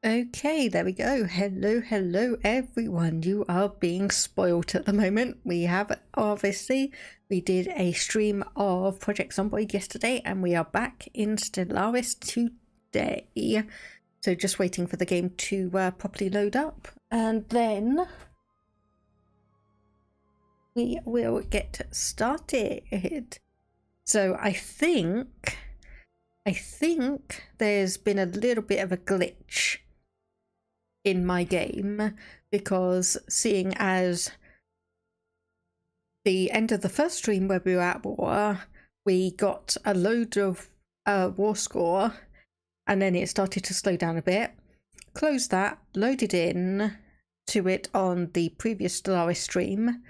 Okay, there we go. Hello everyone. You are being spoilt at the moment. We have we did a stream of Project Zomboid yesterday and we are back in Stellaris today. So just waiting for the game to properly load up and then we will get started. So I think there's been a little bit of a glitch in my game, because seeing as the end of the first stream where we were at war, we got a load of war score and then it started to slow down a bit. Closed that, loaded in to it on the previous Stellaris stream,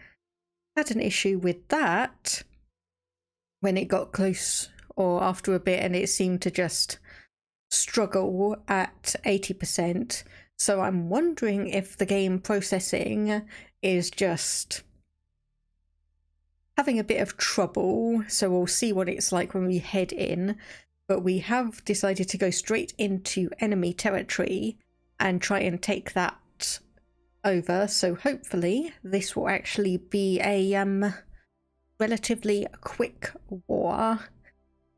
had an issue with that when it got close or after a bit, and it seemed to just struggle at 80%. So I'm wondering if the game processing is just having a bit of trouble. So we'll see what it's like when we head in. But we have decided to go straight into enemy territory and try and take that over. So hopefully this will actually be a relatively quick war,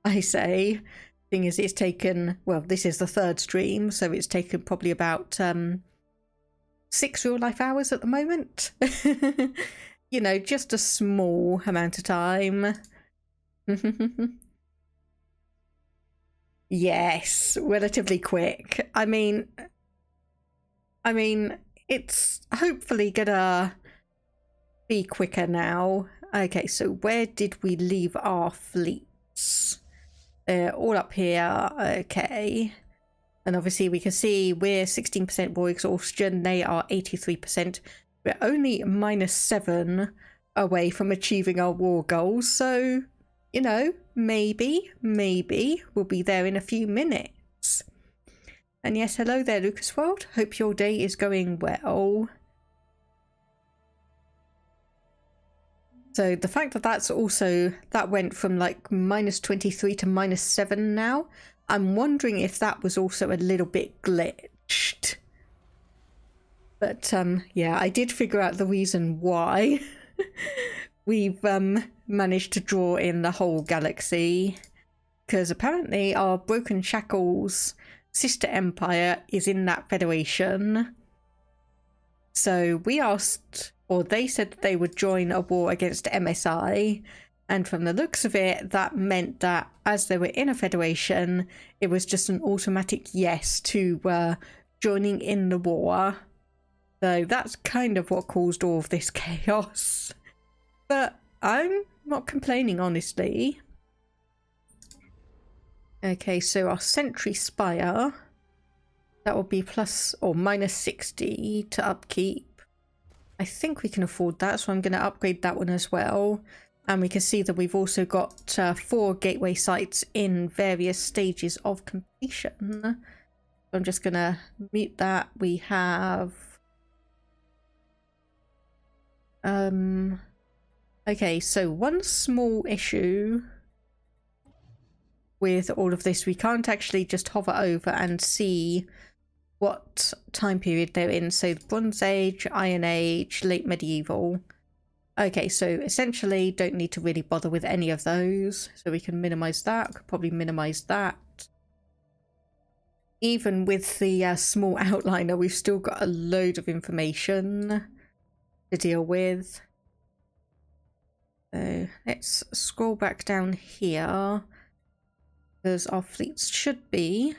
I say. Thing is, it's taken, well, this is the third stream, so it's taken probably about 6 real life hours at the moment. You know, just a small amount of time. Yes, relatively quick. I mean it's hopefully gonna be quicker now. Okay, so where did we leave our fleets? They're all up here. Okay, and obviously we can see we're 16% war exhaustion, they are 83%. We're only -7 away from achieving our war goals, so you know, maybe we'll be there in a few minutes. And yes, hello there, Lucas World. Hope your day is going well. So the fact that that went from like -23 to -7 now, I'm wondering if that was also a little bit glitched. But yeah, I did figure out the reason why. We've managed to draw in the whole galaxy, because apparently our broken Shackles sister empire is in that federation. So we asked, or they said that they would join a war against MSI, and from the looks of it, that meant that as they were in a federation, it was just an automatic yes to joining in the war. So that's kind of what caused all of this chaos. But I'm not complaining, honestly. Okay, so our sentry spire, that will be plus or -60 to upkeep. I think we can afford that, so I'm going to upgrade that one as well. And we can see that we've also got 4 gateway sites in various stages of completion. I'm just going to mute that. We have... Okay, so one small issue with all of this, we can't actually just hover over and see what time period they're in. So the Bronze Age, Iron Age, Late Medieval. Okay, so essentially don't need to really bother with any of those. So we can minimize that. Could probably minimize that. Even with the small outliner, we've still got a load of information to deal with. So let's scroll back down here, because our fleets should be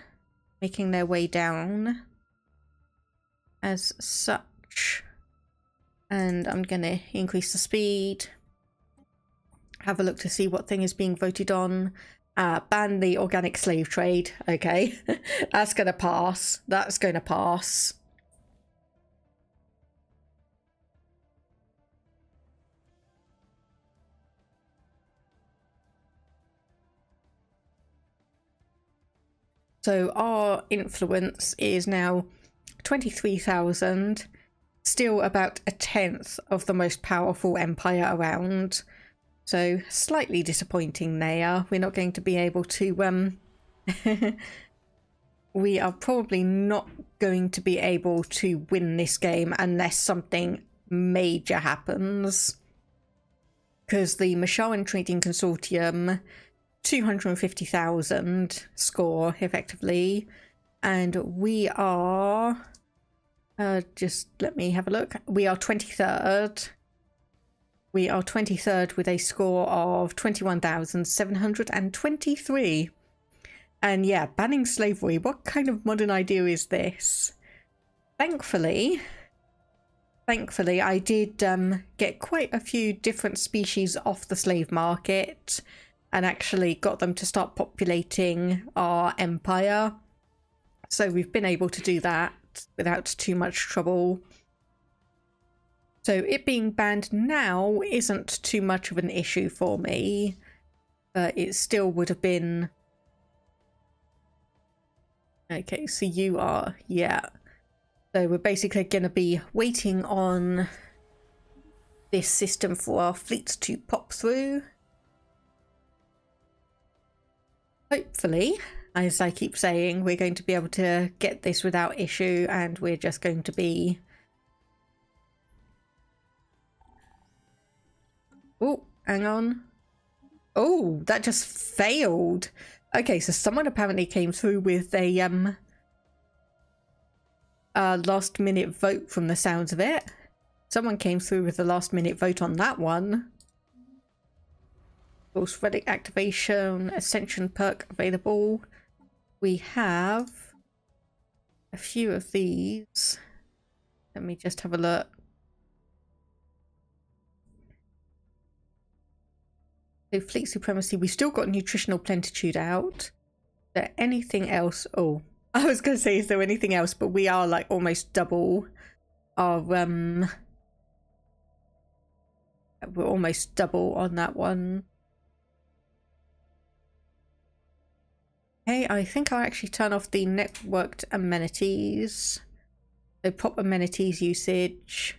making their way down as such. And I'm going to increase the speed. Have a look to see what thing is being voted on. Ban the organic slave trade. Okay, that's going to pass. That's going to pass. So our influence is now 23,000, still about 1/10 of the most powerful empire around. So slightly disappointing there. We're not going to be able to we are probably not going to be able to win this game unless something major happens. Because the Mashawan Trading Consortium, 250,000 score effectively, and we are just let me have a look. We are 23rd. We are 23rd with a score of 21,723. And yeah, banning slavery. What kind of modern idea is this? Thankfully, I did get quite a few different species off the slave market and actually got them to start populating our empire. So we've been able to do that without too much trouble. So it being banned now isn't too much of an issue for me, but it still would have been... Okay, so you are, yeah. So we're basically going to be waiting on this system for our fleets to pop through. Hopefully, as I keep saying, we're going to be able to get this without issue, and we're just going to be... Oh, hang on. Oh, that just failed. Okay, so someone apparently came through with a last minute vote from the sounds of it. Someone came through with a last minute vote on that one. Force relic activation, ascension perk available. We have a few of these. Let me just have a look. So fleet supremacy, we still got nutritional plentitude out. Is there anything else? Oh, I was going to say, is there anything else? But we are like almost double our, we're almost double on that one. Okay, I think I'll actually turn off the networked amenities. So pop amenities usage.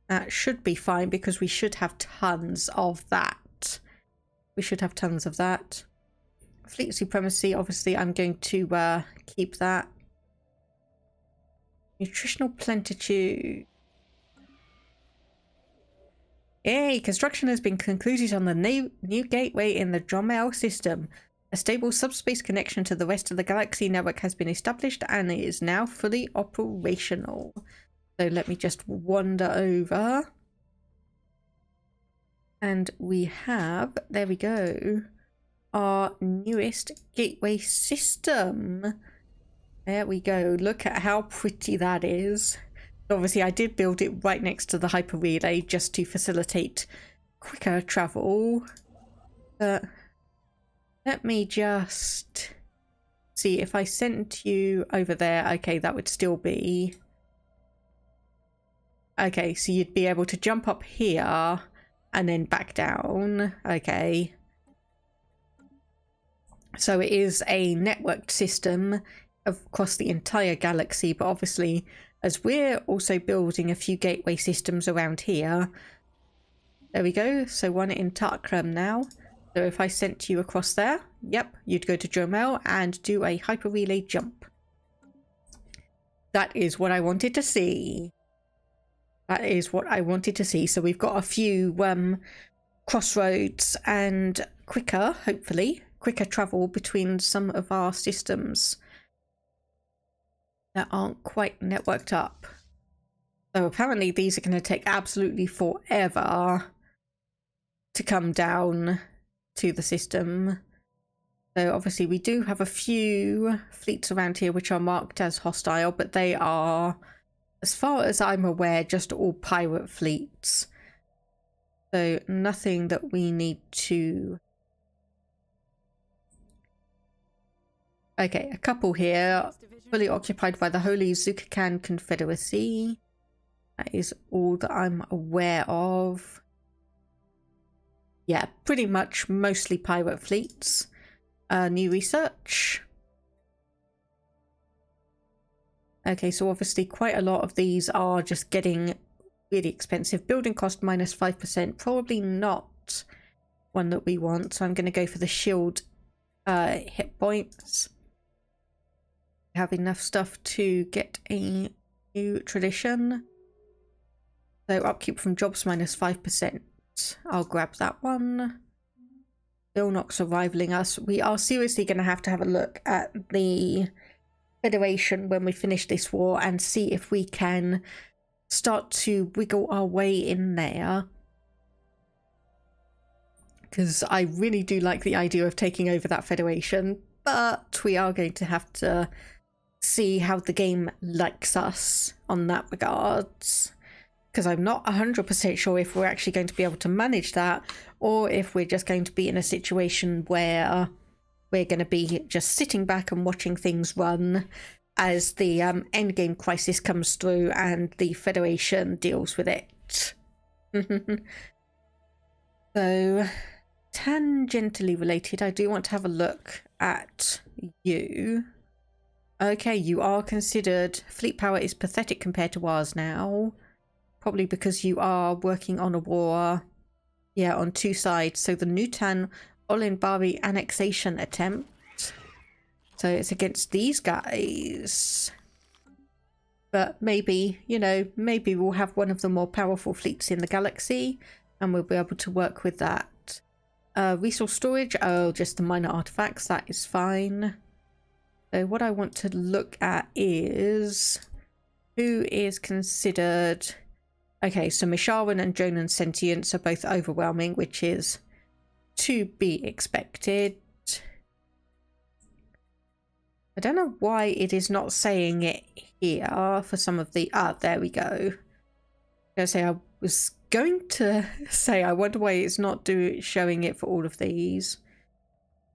That should be fine because we should have tons of that. We should have tons of that. Fleet supremacy, obviously I'm going to keep that. Nutritional plentitude. Yay! Construction has been concluded on the new gateway in the Dromel system. A stable subspace connection to the rest of the galaxy network has been established and it is now fully operational. So let me just wander over. And we have, there we go, our newest gateway system. There we go. Look at how pretty that is. Obviously, I did build it right next to the hyper relay just to facilitate quicker travel. But let me just see if I sent you over there. Okay, that would still be... Okay, so you'd be able to jump up here and then back down. Okay. So it is a networked system across the entire galaxy, but obviously as we're also building a few gateway systems around here. There we go. So one in Tarkram now. So if I sent you across there, yep, you'd go to Dromel and do a hyper relay jump. That is what I wanted to see. That is what I wanted to see. So we've got a few crossroads and quicker, hopefully, quicker travel between some of our systems that aren't quite networked up. So apparently these are going to take absolutely forever to come down to the system. So obviously we do have a few fleets around here which are marked as hostile, but they are, as far as I'm aware, just all pirate fleets. So nothing that we need to... Okay, a couple here, fully occupied by the Holy Zukakan Confederacy. That is all that I'm aware of. Yeah, pretty much mostly pirate fleets. New research. Okay, so obviously quite a lot of these are just getting really expensive. Building cost minus 5%, probably not one that we want. So I'm going to go for the shield hit points. Have enough stuff to get a new tradition. So upkeep from jobs minus 5%. I'll grab that one. Billnox are rivaling us. We are seriously going to have a look at the Federation when we finish this war and see if we can start to wiggle our way in there. Because I really do like the idea of taking over that Federation, but we are going to have to see how the game likes us on that regards. Because I'm not 100% sure if we're actually going to be able to manage that, or if we're just going to be in a situation where we're going to be just sitting back and watching things run as the endgame crisis comes through and the Federation deals with it. So, tangentially related, I do want to have a look at you. Okay, you are considered. Fleet power is pathetic compared to ours now. Probably because you are working on a war, yeah, on two sides. So the Nutan Olinbari annexation attempt. So it's against these guys. But maybe, you know, maybe we'll have one of the more powerful fleets in the galaxy and we'll be able to work with that. Resource storage, oh, just the minor artifacts, that is fine. So what I want to look at is who is considered... Okay, so Misharan and Jonan Sentience are both overwhelming, which is to be expected. I don't know why it is not saying it here for some of the... Ah, there we go. I was going to say, I wonder why it's not showing it for all of these.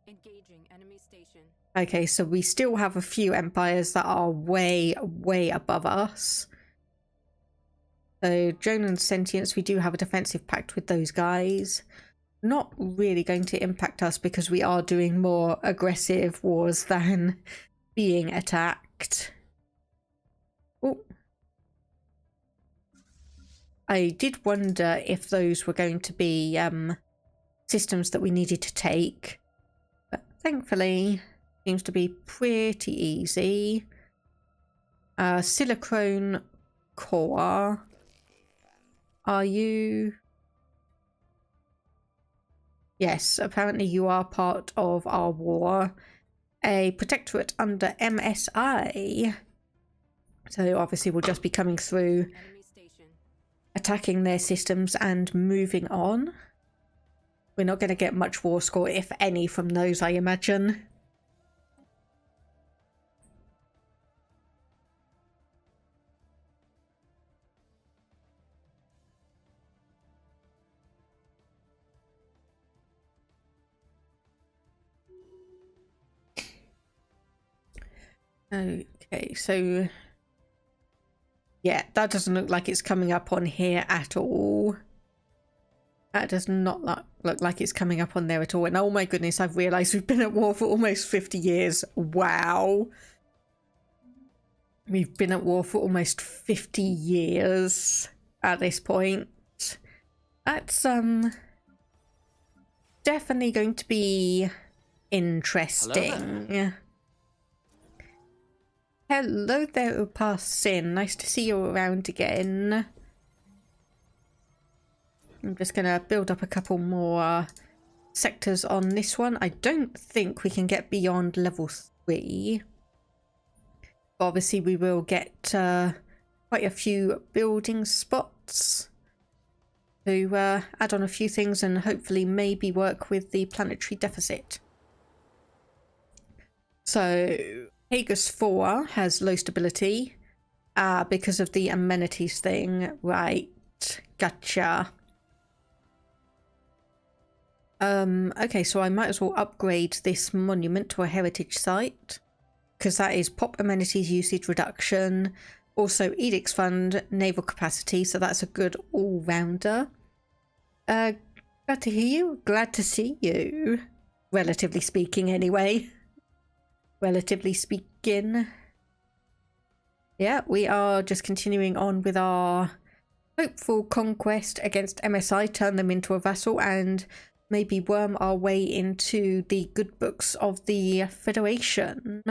Engaging enemy station. Okay, so we still have a few empires that are way, way above us. So, Jonan Sentience, we do have a defensive pact with those guys. Not really going to impact us because we are doing more aggressive wars than being attacked. Oh. I did wonder if those were going to be systems that we needed to take. But thankfully, seems to be pretty easy. Silicone Core. Are you... Yes, apparently you are part of our war. A protectorate under MSI. So obviously we'll just be coming through, attacking their systems and moving on. We're not going to get much war score, if any, from those, I imagine. Okay, so yeah, that doesn't look like it's coming up on here at all. That does not look like it's coming up on there at all. And oh my goodness, I've realised we've been at war for almost 50 years. Wow. We've been at war for almost 50 years at this point. That's definitely going to be interesting. Hello there, Upasin. Nice to see you around again. I'm just going to build up a couple more sectors on this one. I don't think we can get beyond level 3. But obviously we will get quite a few building spots to add on a few things and hopefully maybe work with the planetary deficit. So... Hagus 4 has low stability because of the amenities thing. Right, gotcha. Okay, so I might as well upgrade this monument to a heritage site because that is pop amenities usage reduction, also edicts fund, naval capacity, so that's a good all-rounder. Glad to hear you. Glad to see you. Relatively speaking, anyway. Relatively speaking. Yeah, we are just continuing on with our hopeful conquest against MSI, turn them into a vassal, and maybe worm our way into the good books of the Federation.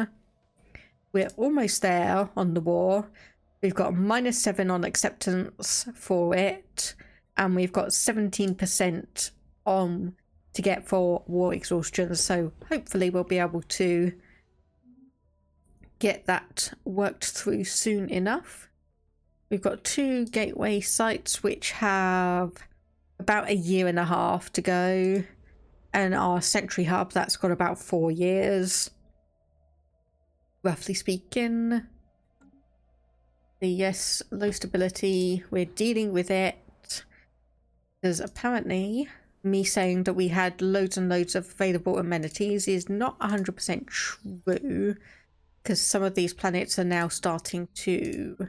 we're almost there on the war. We've got -7 on acceptance for it, and we've got 17% on to get for war exhaustion. So hopefully we'll be able to get that worked through soon enough. We've got 2 gateway sites which have about 1.5 years to go, and our Sentry Hub, that's got about 4 years, roughly speaking. Yes, low stability, we're dealing with it, because apparently me saying that we had loads and loads of available amenities is not 100% true, because some of these planets are now starting to...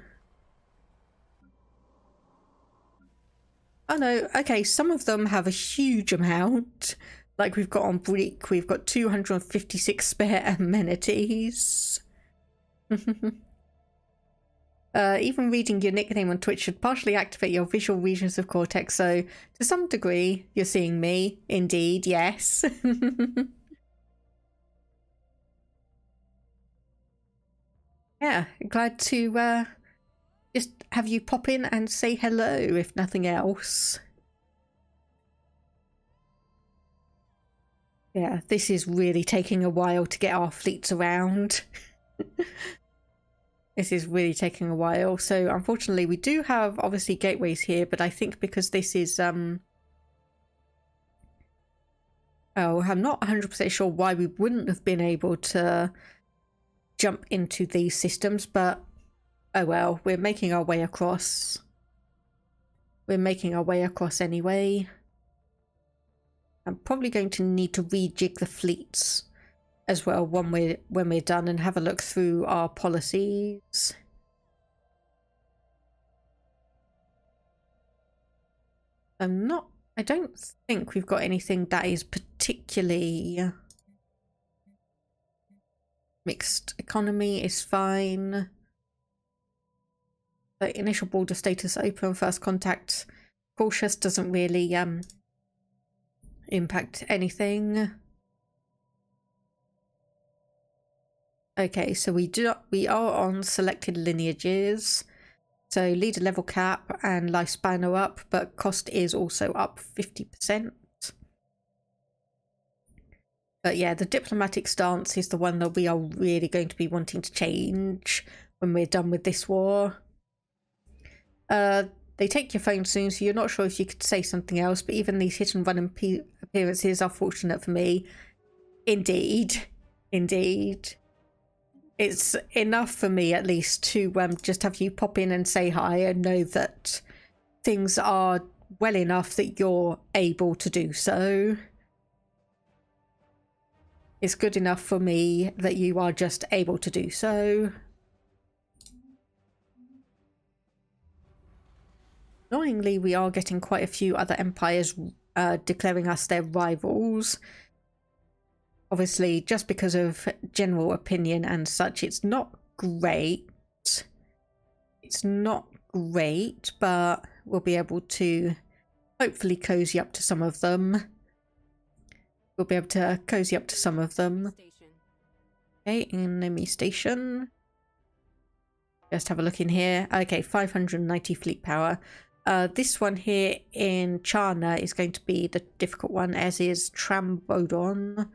Oh no, okay, some of them have a huge amount. Like we've got on Break, we've got 256 spare amenities. Even reading your nickname on Twitch should partially activate your visual regions of Cortex, so to some degree you're seeing me, indeed, yes. Yeah, glad to just have you pop in and say hello, if nothing else. Yeah, this is really taking a while to get our fleets around. This is really taking a while. So unfortunately we do have obviously gateways here, but I think because this is oh, I'm not 100% sure why we wouldn't have been able to jump into these systems, but oh well, we're making our way across. We're making our way across anyway. I'm probably going to need to rejig the fleets as well when we're done and have a look through our policies. I don't think we've got anything that is particularly mixed. Economy is fine. The initial border status open, first contact cautious doesn't really impact anything. Okay, so we are on selected lineages. So leader level cap and lifespan are up, but cost is also up 50%. But yeah, the diplomatic stance is the one that we are really going to be wanting to change when we're done with this war. They take your phone soon, so you're not sure if you could say something else, but even these hit and run appearances are fortunate for me. Indeed. Indeed. It's enough for me, at least, to just have you pop in and say hi and know that things are well enough that you're able to do so. It's good enough for me that you are just able to do so. Annoyingly, we are getting quite a few other empires declaring us their rivals. Obviously, just because of general opinion and such, it's not great. It's not great, but we'll be able to hopefully cozy up to some of them. We'll be able to cozy up to some of them. Okay, enemy station. Just have a look in here. Okay, 590 fleet power. This one here in China is going to be the difficult one, as is Trambodon,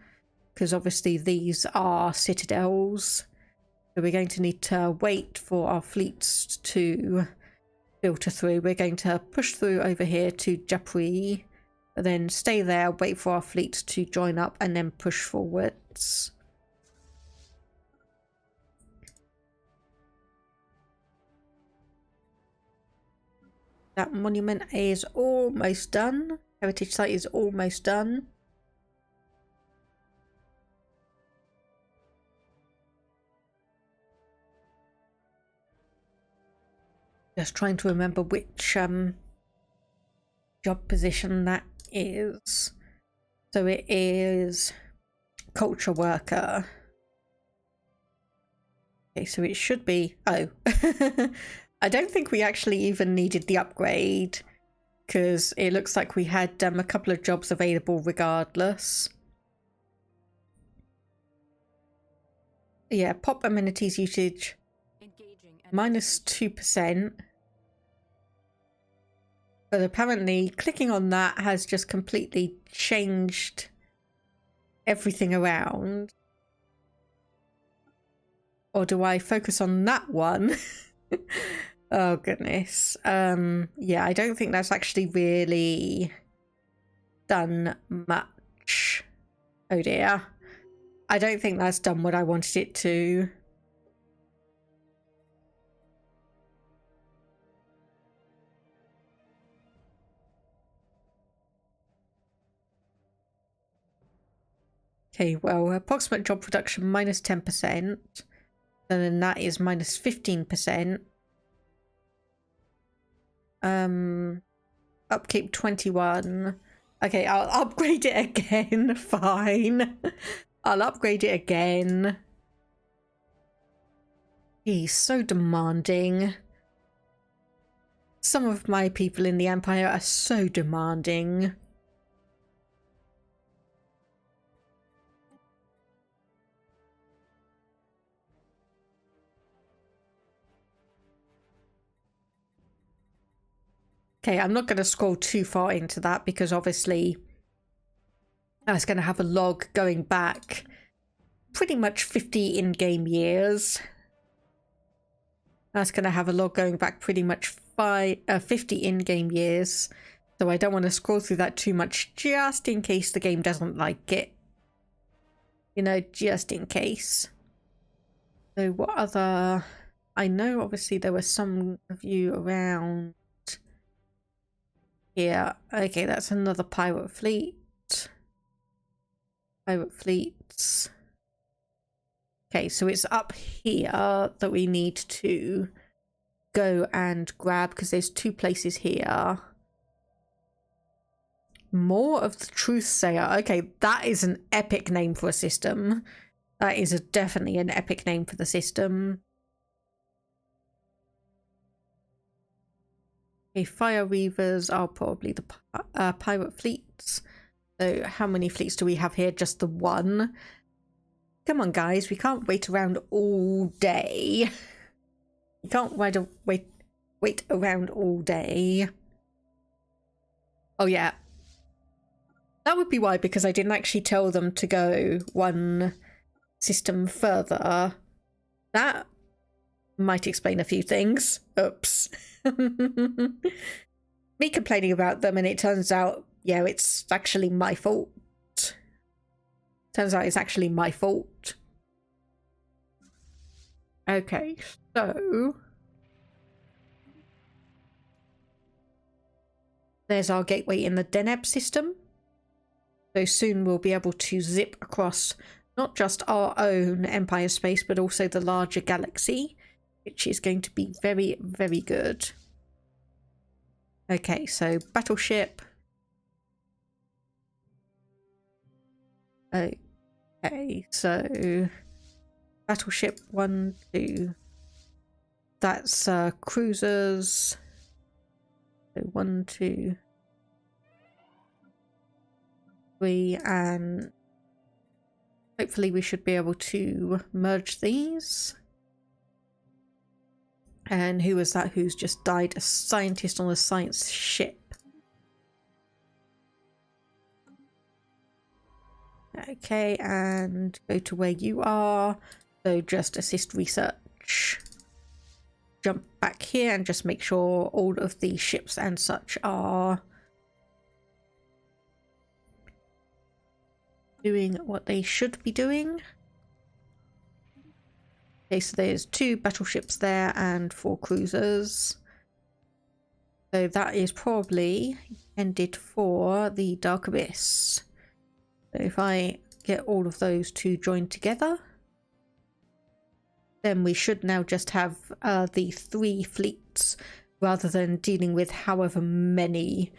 because obviously these are citadels. So we're going to need to wait for our fleets to filter through. We're going to push through over here to Japri, and then stay there, wait for our fleets to join up, and then push forwards. That monument is almost done. Heritage site is almost done. Just trying to remember which job position that is. So it is culture worker. Okay, so it should be... Oh. I don't think we actually even needed the upgrade, because it looks like we had a couple of jobs available regardless. Yeah, pop amenities usage Engaging enemy minus station. 2%. But apparently clicking on that has just completely changed everything around. Or do I focus on that one? Oh goodness. Yeah, I don't think that's actually really done much. Oh dear. I don't think that's done what I wanted it to. Okay, well, approximate job production minus 10%. And then that is minus 15%. Upkeep 21. Okay, I'll upgrade it again. Fine. I'll upgrade it again. He's so demanding. Some of my people in the Empire are so demanding. Okay, I'm not going to scroll too far into that because obviously that's going to have a log going back pretty much 50 in-game years. That's going to have a log going back pretty much 50 in-game years. So I don't want to scroll through that too much just in case the game doesn't like it. You know, just in case. So what other... I know obviously there were some of you around here. Okay, that's another pirate fleet. Pirate fleets. Okay, so it's up here that we need to go and grab because there's two places here. More of the Truthsayer. Okay, that is an epic name for a system. That is definitely an epic name for the system. Okay, Fire Reavers are probably the pirate fleets. So how many fleets do we have here? Just the one. Come on, guys. We can't wait around all day. We can't wait around all day. Oh, yeah. That would be why, because I didn't actually tell them to go one system further. That might explain a few things. Oops. Me complaining about them and it turns out, yeah, it's actually my fault. Turns out it's actually my fault. Okay, so... there's our gateway in the Deneb system. So soon we'll be able to zip across not just our own Empire space, but also the larger galaxy, which is going to be very, very good. Okay, so battleship. Okay, so battleship 1, 2. That's cruisers. So 1, 2, 3, and hopefully we should be able to merge these. And who was that who's just died? A scientist on a science ship. Okay, and go to where you are. So just assist research. Jump back here and just make sure all of the ships and such are doing what they should be doing. Okay, so there's 2 battleships there and 4 cruisers. So that is probably ended for the Dark Abyss. So if I get all of those to join together, then we should now just have the 3 fleets rather than dealing with however many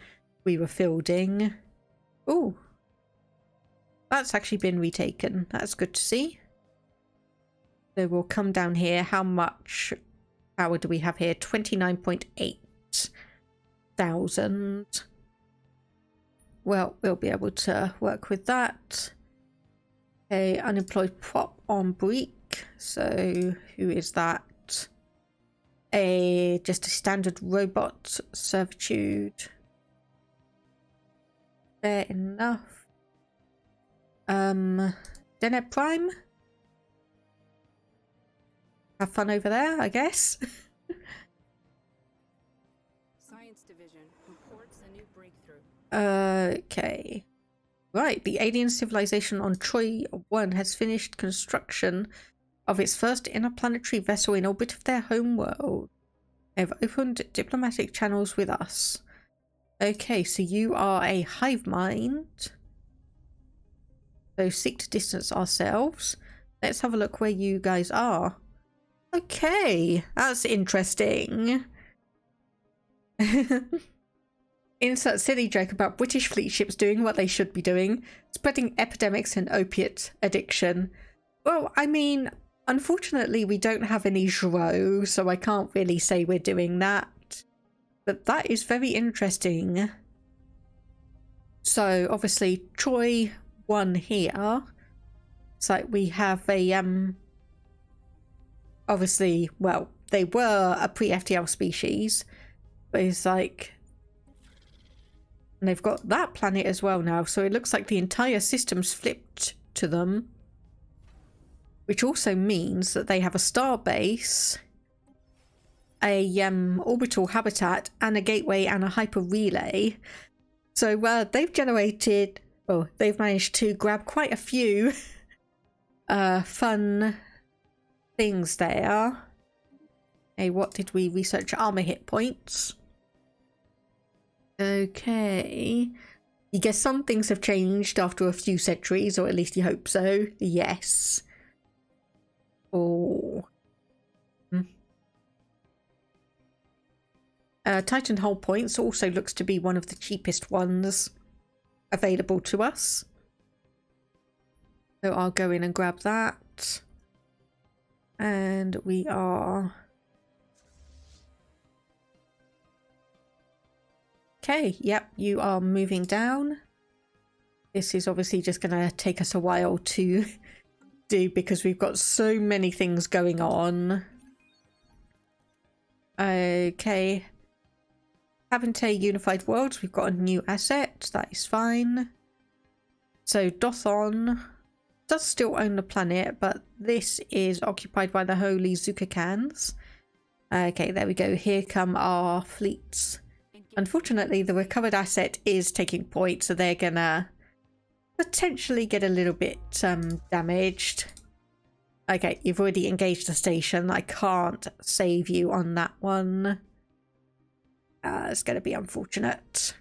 we were fielding. Oh, that's actually been retaken. That's good to see. So we'll come down here. How much power do we have here? 29.8 thousand. Well, we'll be able to work with that. Okay, unemployed prop on Breek. So who is that? Just a standard robot servitude. Fair enough. Deneb Prime. Have fun over there, I guess. Science Division reports a new breakthrough. Okay. Right, the alien civilization on Troy 1 has finished construction of its first interplanetary vessel in orbit of their home world. They have opened diplomatic channels with us. Okay, so you are a hive mind. So seek to distance ourselves. Let's have a look where you guys are. Okay, that's interesting. Insert silly joke about British fleet ships doing what they should be doing, spreading epidemics and opiate addiction. Well, I mean, unfortunately we don't have any Gros, so I can't really say we're doing that. But that is very interesting. So obviously Troy 1 here. It's like we have a obviously, well, they were a pre-FTL species, but it's like, and they've got that planet as well now, so it looks like the entire system's flipped to them, which also means that they have a star base, a orbital habitat, and a gateway and a hyper relay. So they've generated, well, they've managed to grab quite a few fun things there. Hey, what did we research? Armor hit points. Okay. You guess some things have changed after a few centuries, or at least you hope so. Yes. Oh. Titan hull points also looks to be one of the cheapest ones available to us. So I'll go in and grab that. And we are... Okay, yep, you are moving down. This is obviously just going to take us a while to do because we've got so many things going on. Okay. Havente Unified Worlds, we've got a new asset, that is fine. So Dothon does still own the planet, but this is occupied by the Holy Zukakans. Okay, there we go. Here come our fleets. Unfortunately, the recovered asset is taking point, so they're gonna potentially get a little bit damaged. Okay, you've already engaged the station. I can't save you on that one. It's going to be unfortunate.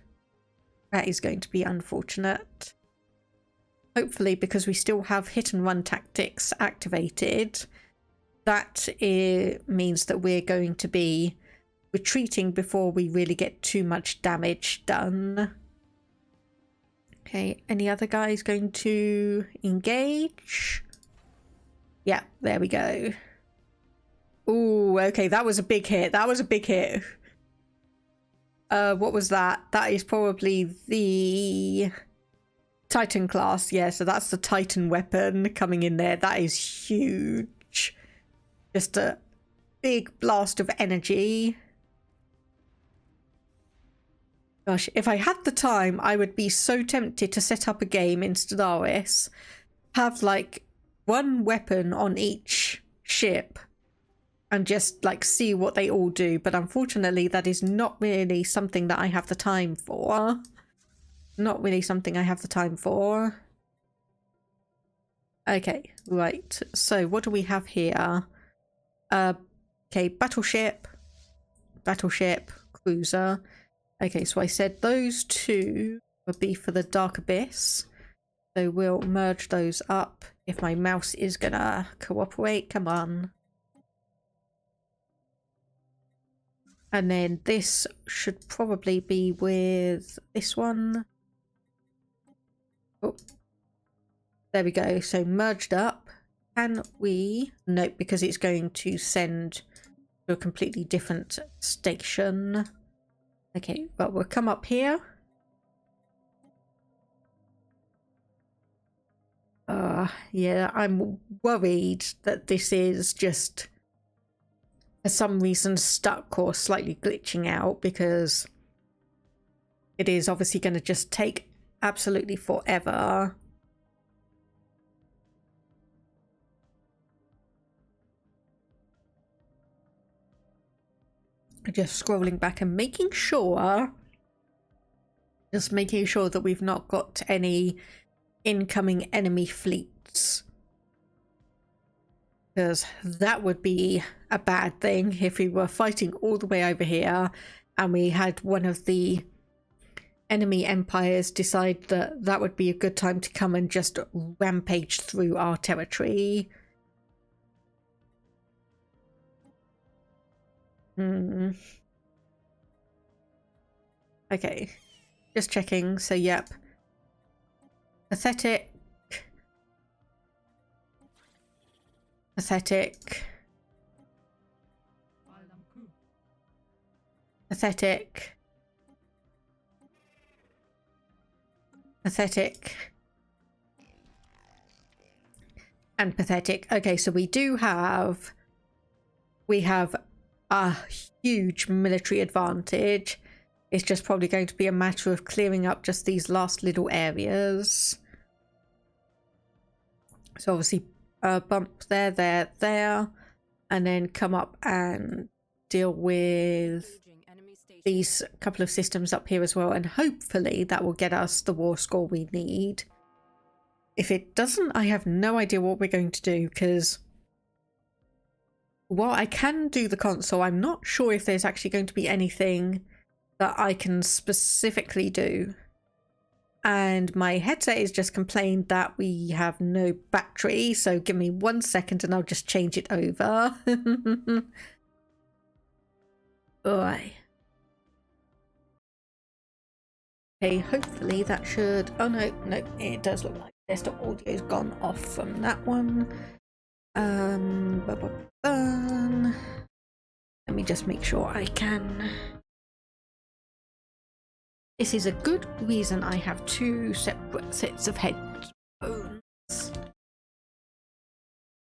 That is going to be unfortunate. Hopefully, because we still have hit and run tactics activated, that means that we're going to be retreating before we really get too much damage done. Okay, any other guys going to engage? Yeah, there we go. Ooh, okay, that was a big hit. That was a big hit. What was that? That is probably the Titan class. Yeah, so that's the Titan weapon coming in there. That is huge. Just a big blast of energy. Gosh, if I had the time, I would be so tempted to set up a game in Stellaris. Have like one weapon on each ship. And just like see what they all do. But unfortunately, that is not really something that I have the time for. Not really something I have the time for. Okay, right. So what do we have here? Okay, battleship, cruiser. Okay, so I said those two would be for the Dark Abyss. So we'll merge those up. If my mouse is gonna cooperate, come on. And then this should probably be with this one. Oh, there we go. So merged up. Can we? Nope, because it's going to send to a completely different station. Okay, but we'll come up here. Yeah, I'm worried that this is just for some reason stuck or slightly glitching out, because it is obviously going to just take absolutely forever. Just scrolling back and making sure that we've not got any incoming enemy fleets, because that would be a bad thing if we were fighting all the way over here and we had one of the enemy empires decide that that would be a good time to come and just rampage through our territory. Okay, just checking. So yep, pathetic, pathetic, pathetic, pathetic, and pathetic. Okay, so we have a huge military advantage. It's just probably going to be a matter of clearing up just these last little areas. So obviously bump there, and then come up and deal with these couple of systems up here as well, and hopefully that will get us the war score we need. If it doesn't, I have no idea what we're going to do, because while I can do the console, I'm not sure if there's actually going to be anything that I can specifically do. And my headset has just complained that we have no battery, so give me 1 second and I'll just change it over. Oi. Okay, hopefully that should... Oh no, it does look like desktop audio's gone off from that one. Let me just make sure I can... This is a good reason I have two separate sets of headphones.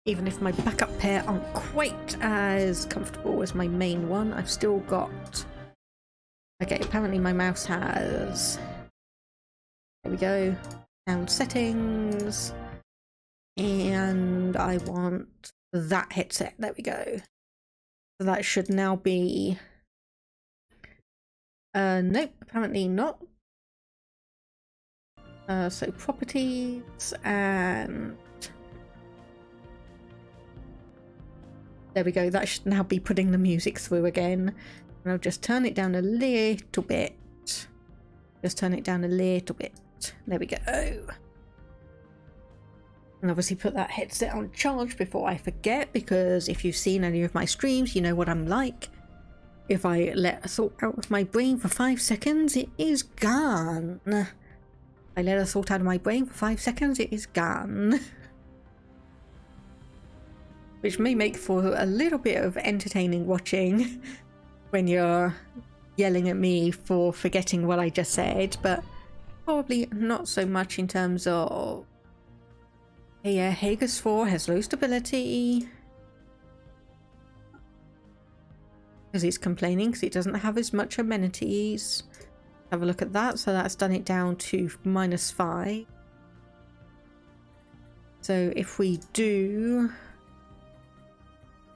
Even if my backup pair aren't quite as comfortable as my main one, I've still got... Okay, apparently my mouse has... There we go. Sound settings. And I want that headset. There we go. So that should now be... nope, apparently not. So properties, and there we go. That should now be putting the music through again. And I'll just turn it down a little bit. Just turn it down a little bit. There we go. And obviously put that headset on charge before I forget, because if you've seen any of my streams, you know what I'm like. If I let a thought out of my brain for 5 seconds, it is gone. I let a thought out of my brain for 5 seconds, it is gone. Which may make for a little bit of entertaining watching when you're yelling at me for forgetting what I just said, but probably not so much in terms of... Yeah, Hager's 4 has low stability. Because he's complaining because he doesn't have as much amenities. Have a look at that. So that's done it down to -5. So if we do...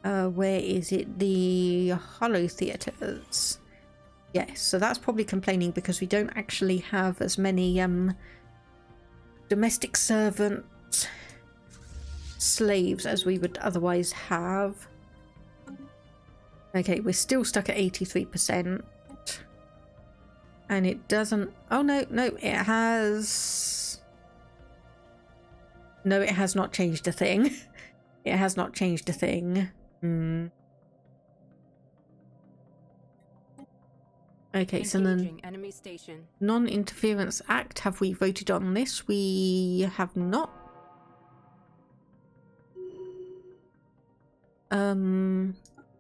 where is it? The Hollow Theatres. Yes, so that's probably complaining because we don't actually have as many domestic servant slaves as we would otherwise have. Okay, we're still stuck at 83%. And it doesn't... Oh, no, it has... No, it has not changed a thing. It has not changed a thing. Okay, so then... Non-Interference Act, have we voted on this? We have not.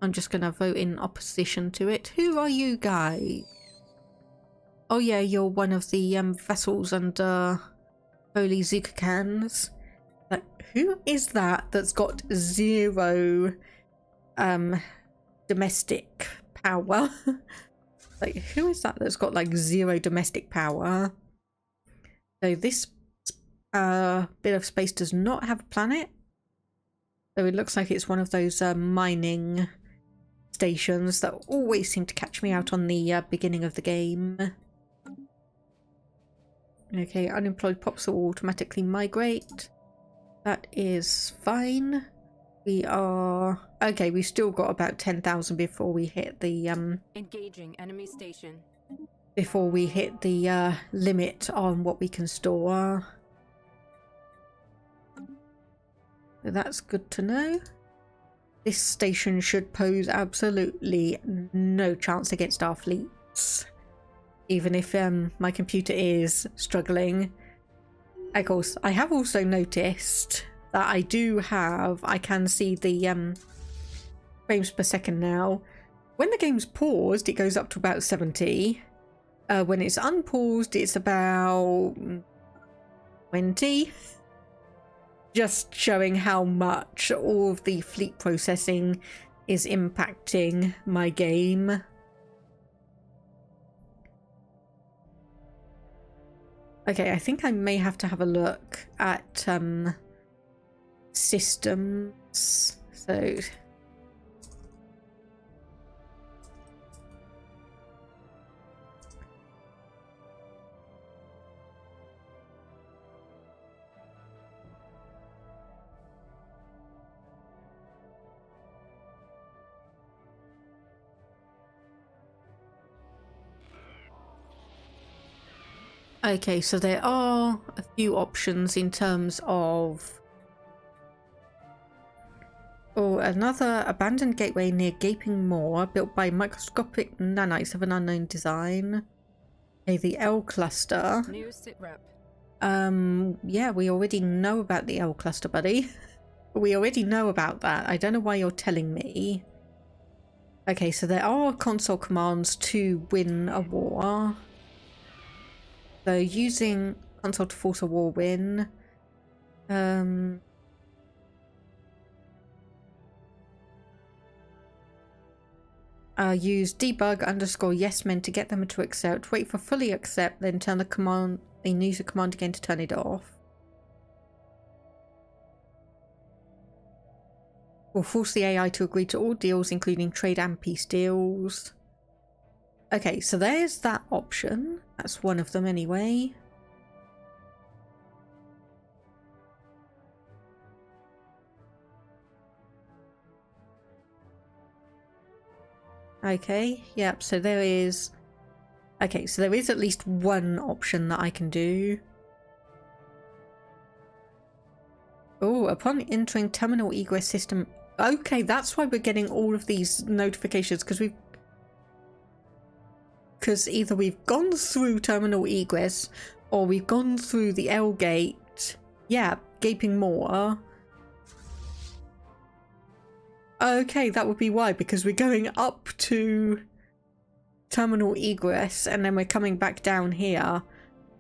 I'm just going to vote in opposition to it. Who are you guys? Oh yeah, you're one of the vassals under Holy Zukakans. Like, who is that that's got 0 domestic power? Like, who is that that's got like 0 domestic power? So this bit of space does not have a planet. So it looks like it's one of those mining stations that always seem to catch me out on the beginning of the game. Okay, unemployed pops will automatically migrate. That is fine. We are... Okay, we've still got about 10,000 before we hit the... Engaging enemy station. Before we hit the limit on what we can store. So that's good to know. This station should pose absolutely no chance against our fleets. Even if my computer is struggling. Of course, I have also noticed that I can see the frames per second now. When the game's paused, it goes up to about 70. When it's unpaused, it's about 20. Just showing how much all of the fleet processing is impacting my game. Okay, I think I may have to have a look at systems. So okay, so there are a few options in terms of... Oh, another abandoned gateway near Gaping Maw, built by microscopic nanites of an unknown design. Okay, the L cluster. New sitrep. Yeah, we already know about the L cluster, buddy. We already know about that. I don't know why you're telling me. Okay, so there are console commands to win a war. So using console to force a war win. Use debug _ yes men to get them to accept. Wait for fully accept, then turn the command, then use the command again to turn it off. Or force the AI to agree to all deals, including trade and peace deals. Okay, so there's that option. That's one of them anyway. Okay, yep, so there is... Okay, so there is at least one option that I can do. Oh, upon entering terminal egress system... Okay, that's why we're getting all of these notifications, because either we've gone through terminal egress or we've gone through the L gate. Yeah, Gaping Maw. Okay, that would be why, because we're going up to terminal egress and then we're coming back down here.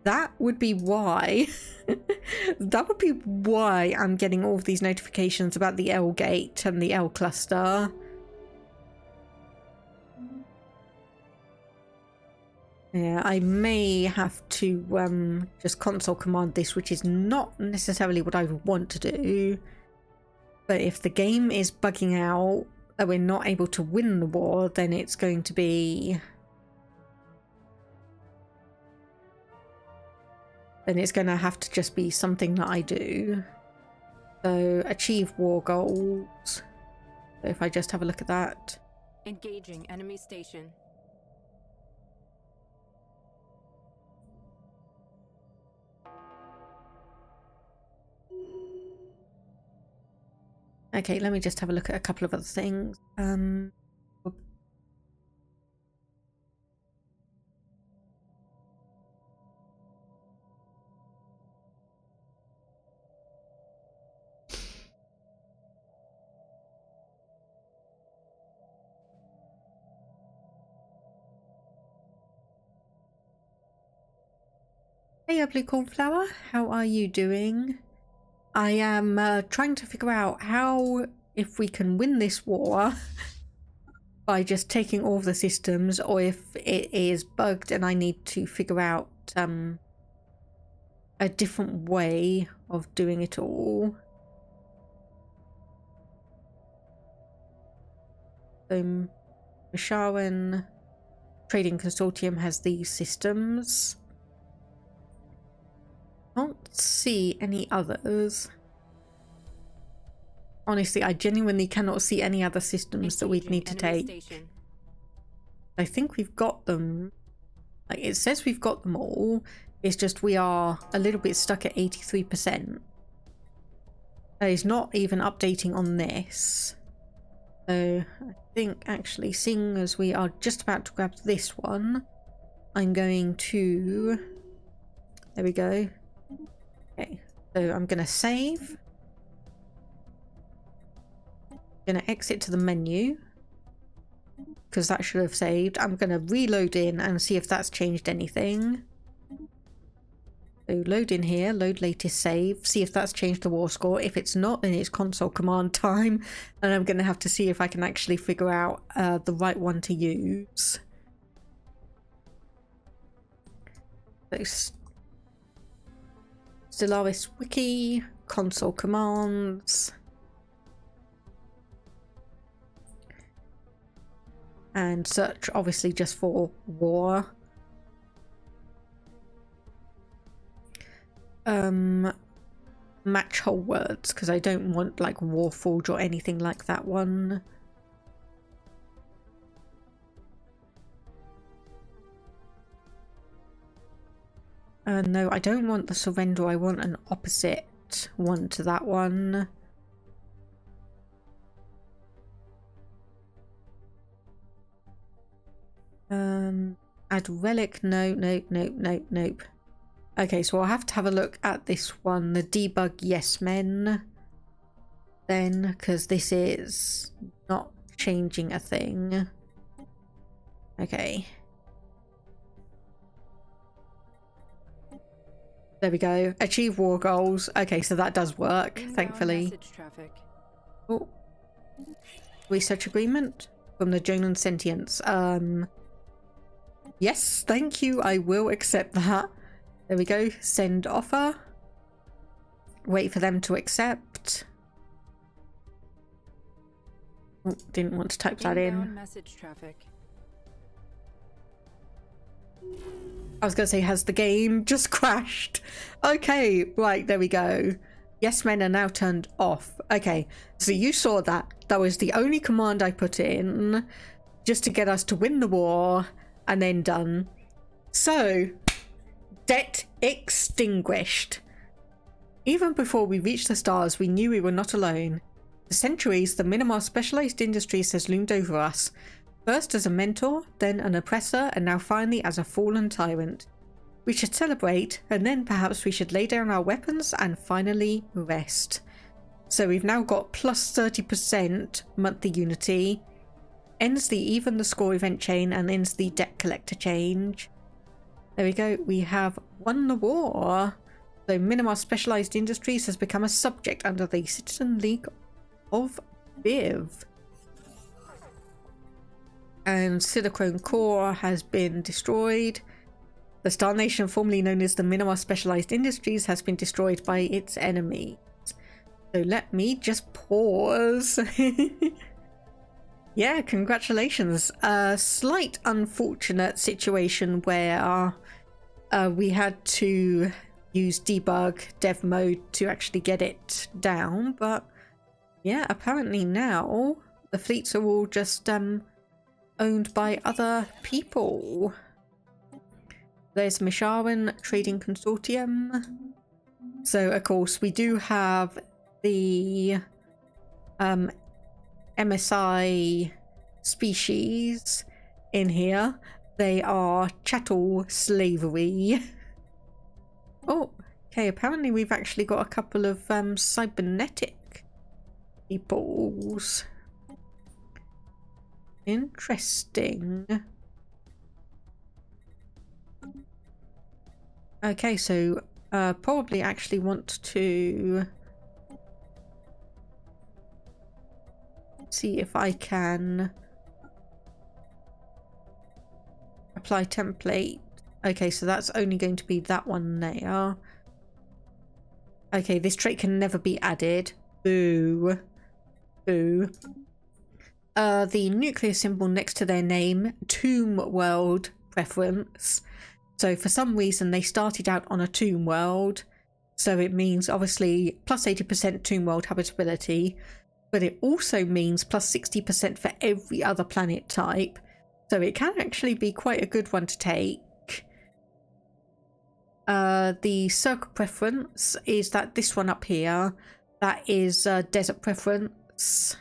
That would be why. That would be why I'm getting all of these notifications about the L gate and the L cluster. Yeah, I may have to just console command this, which is not necessarily what I would want to do. But if the game is bugging out that we're not able to win the war, then it's going to be... Then it's going to have to just be something that I do. So, achieve war goals. So if I just have a look at that. Engaging enemy station. Okay, let me just have a look at a couple of other things. Hey, Ugly Cornflower, how are you doing? I am trying to figure out how, if we can win this war by just taking all of the systems, or if it is bugged and I need to figure out a different way of doing it all. Misharan Trading Consortium has these systems. Can't see any others. Honestly, I genuinely cannot see any other systems that we'd need to take. I think we've got them. Like, it says we've got them all. It's just we are a little bit stuck at 83%. That is not even updating on this. So I think actually, seeing as we are just about to grab this one, I'm going to... There we go. Okay, so I'm going to save. Going to exit to the menu, because that should have saved. I'm going to reload in and see if that's changed anything. So load in here, load latest save, see if that's changed the war score. If it's not, then it's console command time, and I'm going to have to see if I can actually figure out the right one to use. So, Stellaris wiki, console commands, and search obviously just for war. Match whole words, because I don't want like Warforge or anything like that one. No, I don't want the surrender. I want an opposite one to that one. Add relic. No, nope, nope, nope, nope. Okay, so I'll have to have a look at this one, the debug yes men, then, because this is not changing a thing. Okay. There we go. Achieve war goals. Okay, so that does work, thankfully. Oh. Research agreement from the Jonan Sentience. Yes, thank you. I will accept that. There we go. Send offer. Wait for them to accept. Oh, didn't want to type that in. Message traffic. I was going to say, has the game just crashed? Okay, right, there we go. Yes men are now turned off. Okay, so you saw that. That was the only command I put in just to get us to win the war, and then done. So, debt extinguished. Even before we reached the stars, we knew we were not alone. For centuries, the Minimar Specialist Industries has loomed over us. First as a mentor, then an oppressor, and now finally as a fallen tyrant. We should celebrate, and then perhaps we should lay down our weapons and finally rest. So we've now got plus 30% monthly unity, ends the even the score event chain, and ends the debt collector change. There we go, we have won the war. So Minimar Specialized Industries has become a subject under the Citizen League of Viv. And Silicone Core has been destroyed. The Star Nation, formerly known as the Minimar Specialized Industries, has been destroyed by its enemies. So let me just pause. Yeah, congratulations. A slight unfortunate situation where we had to use debug dev mode to actually get it down, but yeah, apparently now the fleets are all just owned by other people. There's Misharan Trading Consortium. So of course we do have the MSI species in here. They are chattel slavery. Oh, okay, apparently we've actually got a couple of cybernetic peoples. Interesting. Okay, so probably actually want to see if I can apply template. Okay, so that's only going to be that one there. Okay, this trait can never be added. Boo. Boo. The nuclear symbol next to their name, Tomb World preference. So for some reason they started out on a tomb world. So it means obviously plus 80% tomb world habitability, but it also means plus 60% for every other planet type. So it can actually be quite a good one to take. The circle preference is this one up here. That is desert preference.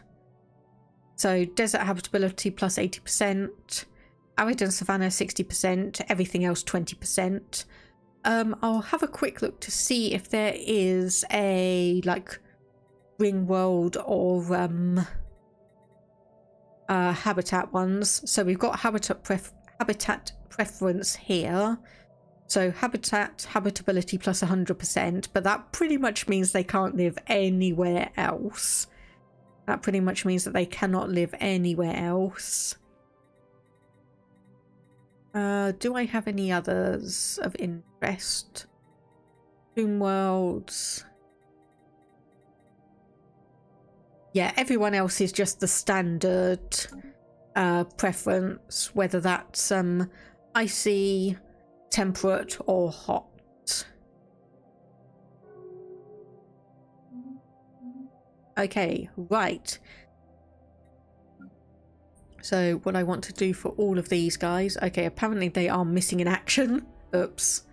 So desert habitability plus 80%, arid and savanna 60%, everything else 20%. I'll have a quick look to see if there is a like ring world or habitat ones. So we've got habitat preference here. So habitability plus 100%, but that pretty much means they can't live anywhere else. That pretty much means that they cannot live anywhere else. Do I have any others of interest? Tomb worlds. Yeah, everyone else is just the standard preference, whether that's icy, temperate or hot. Okay, right. So what I want to do for all of these guys, okay, apparently they are missing in action. Oops.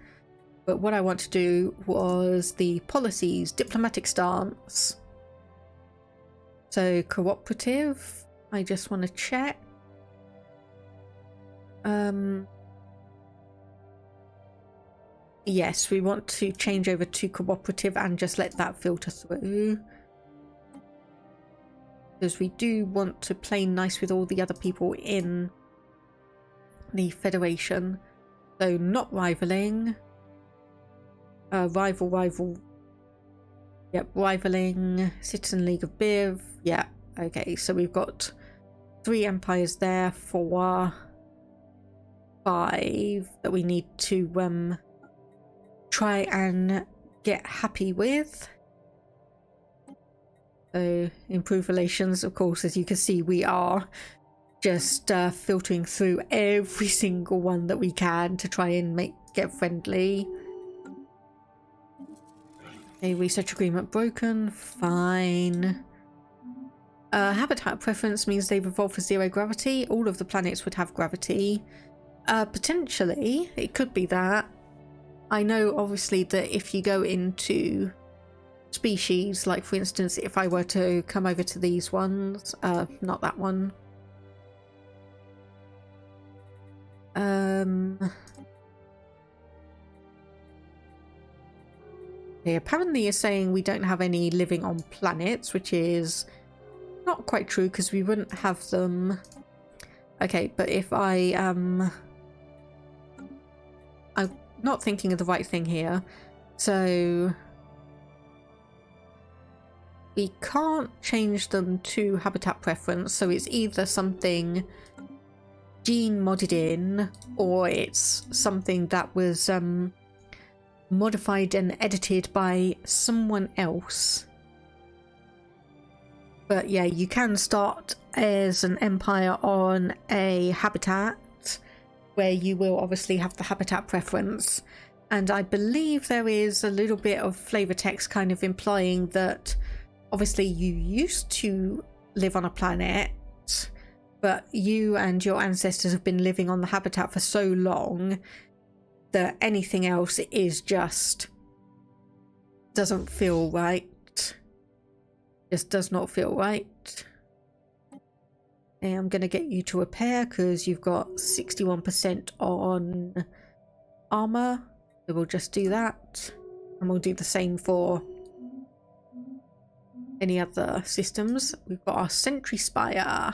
But what I want to do was the policies, diplomatic stance. So cooperative, I just want to check. Yes, we want to change over to cooperative and just let that filter through. Because we do want to play nice with all the other people in the Federation. So not rivaling. Rival. Yep, rivaling. Citizen League of Biv. Yeah, okay, so we've got 3 empires there, 4, 5 that we need to try and get happy with. So improve relations, of course, as you can see, we are just filtering through every single one that we can to try and get friendly. A research agreement broken, fine. Habitat preference means they've evolved for 0 gravity. All of the planets would have gravity. Potentially, it could be that. I know obviously that if you go into species, like for instance if I were to come over to these ones, not that one, apparently you're saying we don't have any living on planets, which is not quite true because we wouldn't have them. Okay, but if I'm not thinking of the right thing here. So we can't change them to habitat preference, so it's either something gene modded in or it's something that was modified and edited by someone else. But yeah, you can start as an empire on a habitat where you will obviously have the habitat preference, and I believe there is a little bit of flavor text kind of implying that obviously you used to live on a planet, but you and your ancestors have been living on the habitat for so long that anything else is just doesn't feel right. Just does not feel right. And I'm going to get you to repair because you've got 61% on armor. So we'll just do that. And we'll do the same for any other systems. We've got our Sentry Spire.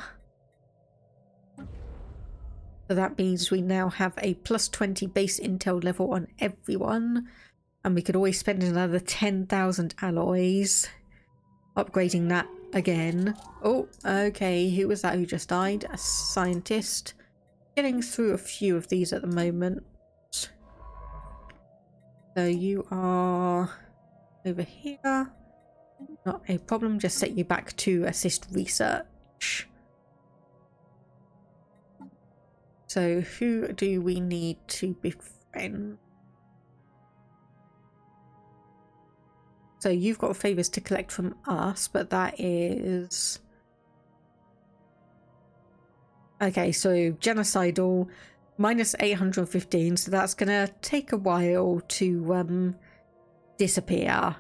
So that means we now have a plus 20 base intel level on everyone. And we could always spend another 10,000 alloys upgrading that again. Oh, okay. Who was that who just died? A scientist. Getting through a few of these at the moment. So you are over here. Not a problem. Just set you back to assist research. So who do we need to befriend? So you've got favors to collect from us, but that is... Okay, so genocidal, minus 815, so that's gonna take a while to disappear.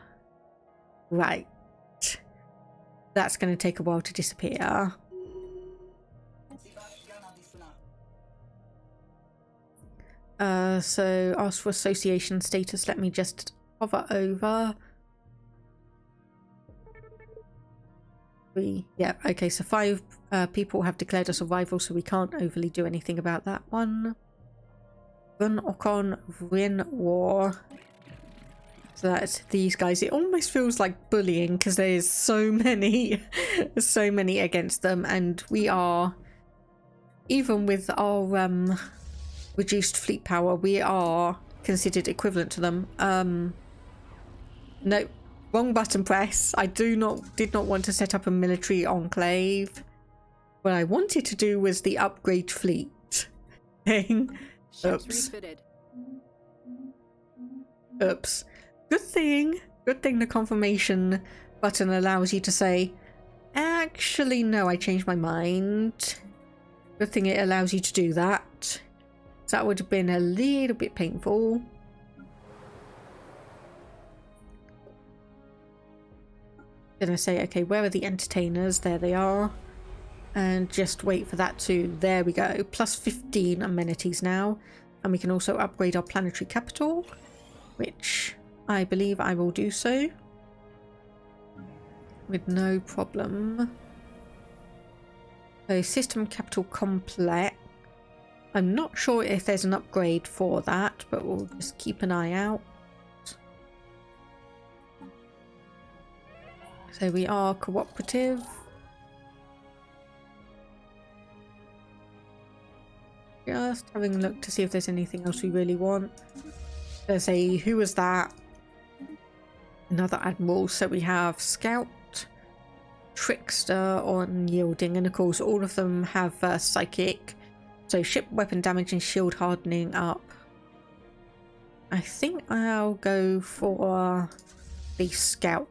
Right. That's gonna take a while to disappear. So ask for association status. Let me just hover over. Yeah, okay, so 5 people have declared us a rival, so we can't overly do anything about that one. Run Ocon, win war. So that's these guys. It almost feels like bullying because there's so many, so many against them, and we are, even with our reduced fleet power, we are considered equivalent to them. Nope. Wrong button press. I did not want to set up a military enclave. What I wanted to do was the upgrade fleet thing. Oops. Oops. Good thing the confirmation button allows you to say, actually no, I changed my mind. Good thing it allows you to do that. So that would have been a little bit painful. Gonna say, okay, where are the entertainers? There they are. And just wait for that to, there we go, plus 15 amenities now. And we can also upgrade our planetary capital, which I believe I will do so with no problem. So system capital complex, I'm not sure if there's an upgrade for that, but we'll just keep an eye out. So we are cooperative. Just having a look to see if there's anything else we really want. There's a, who was that? Another admiral. So we have Scout, Trickster, or Unyielding, and of course all of them have Psychic. So ship weapon damage and shield hardening up. I think I'll go for the Scout.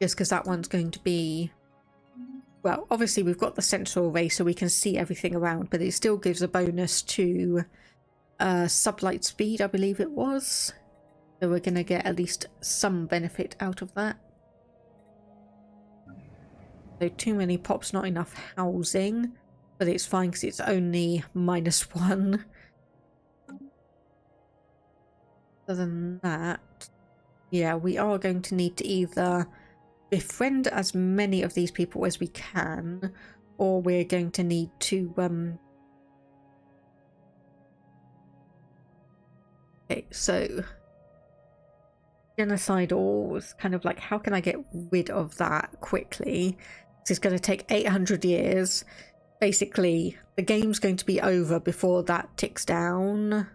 Just because that one's going to be... Well, obviously we've got the sensor array so we can see everything around, but it still gives a bonus to sublight speed, I believe it was. So we're going to get at least some benefit out of that. So too many pops, not enough housing, but it's fine because it's only -1. Other than that, yeah, we are going to need to either befriend as many of these people as we can, or we're going to need to okay, so genocidal was kind of like, how can I get rid of that quickly? This is going to take 800 years. Basically, the game's going to be over before that ticks down.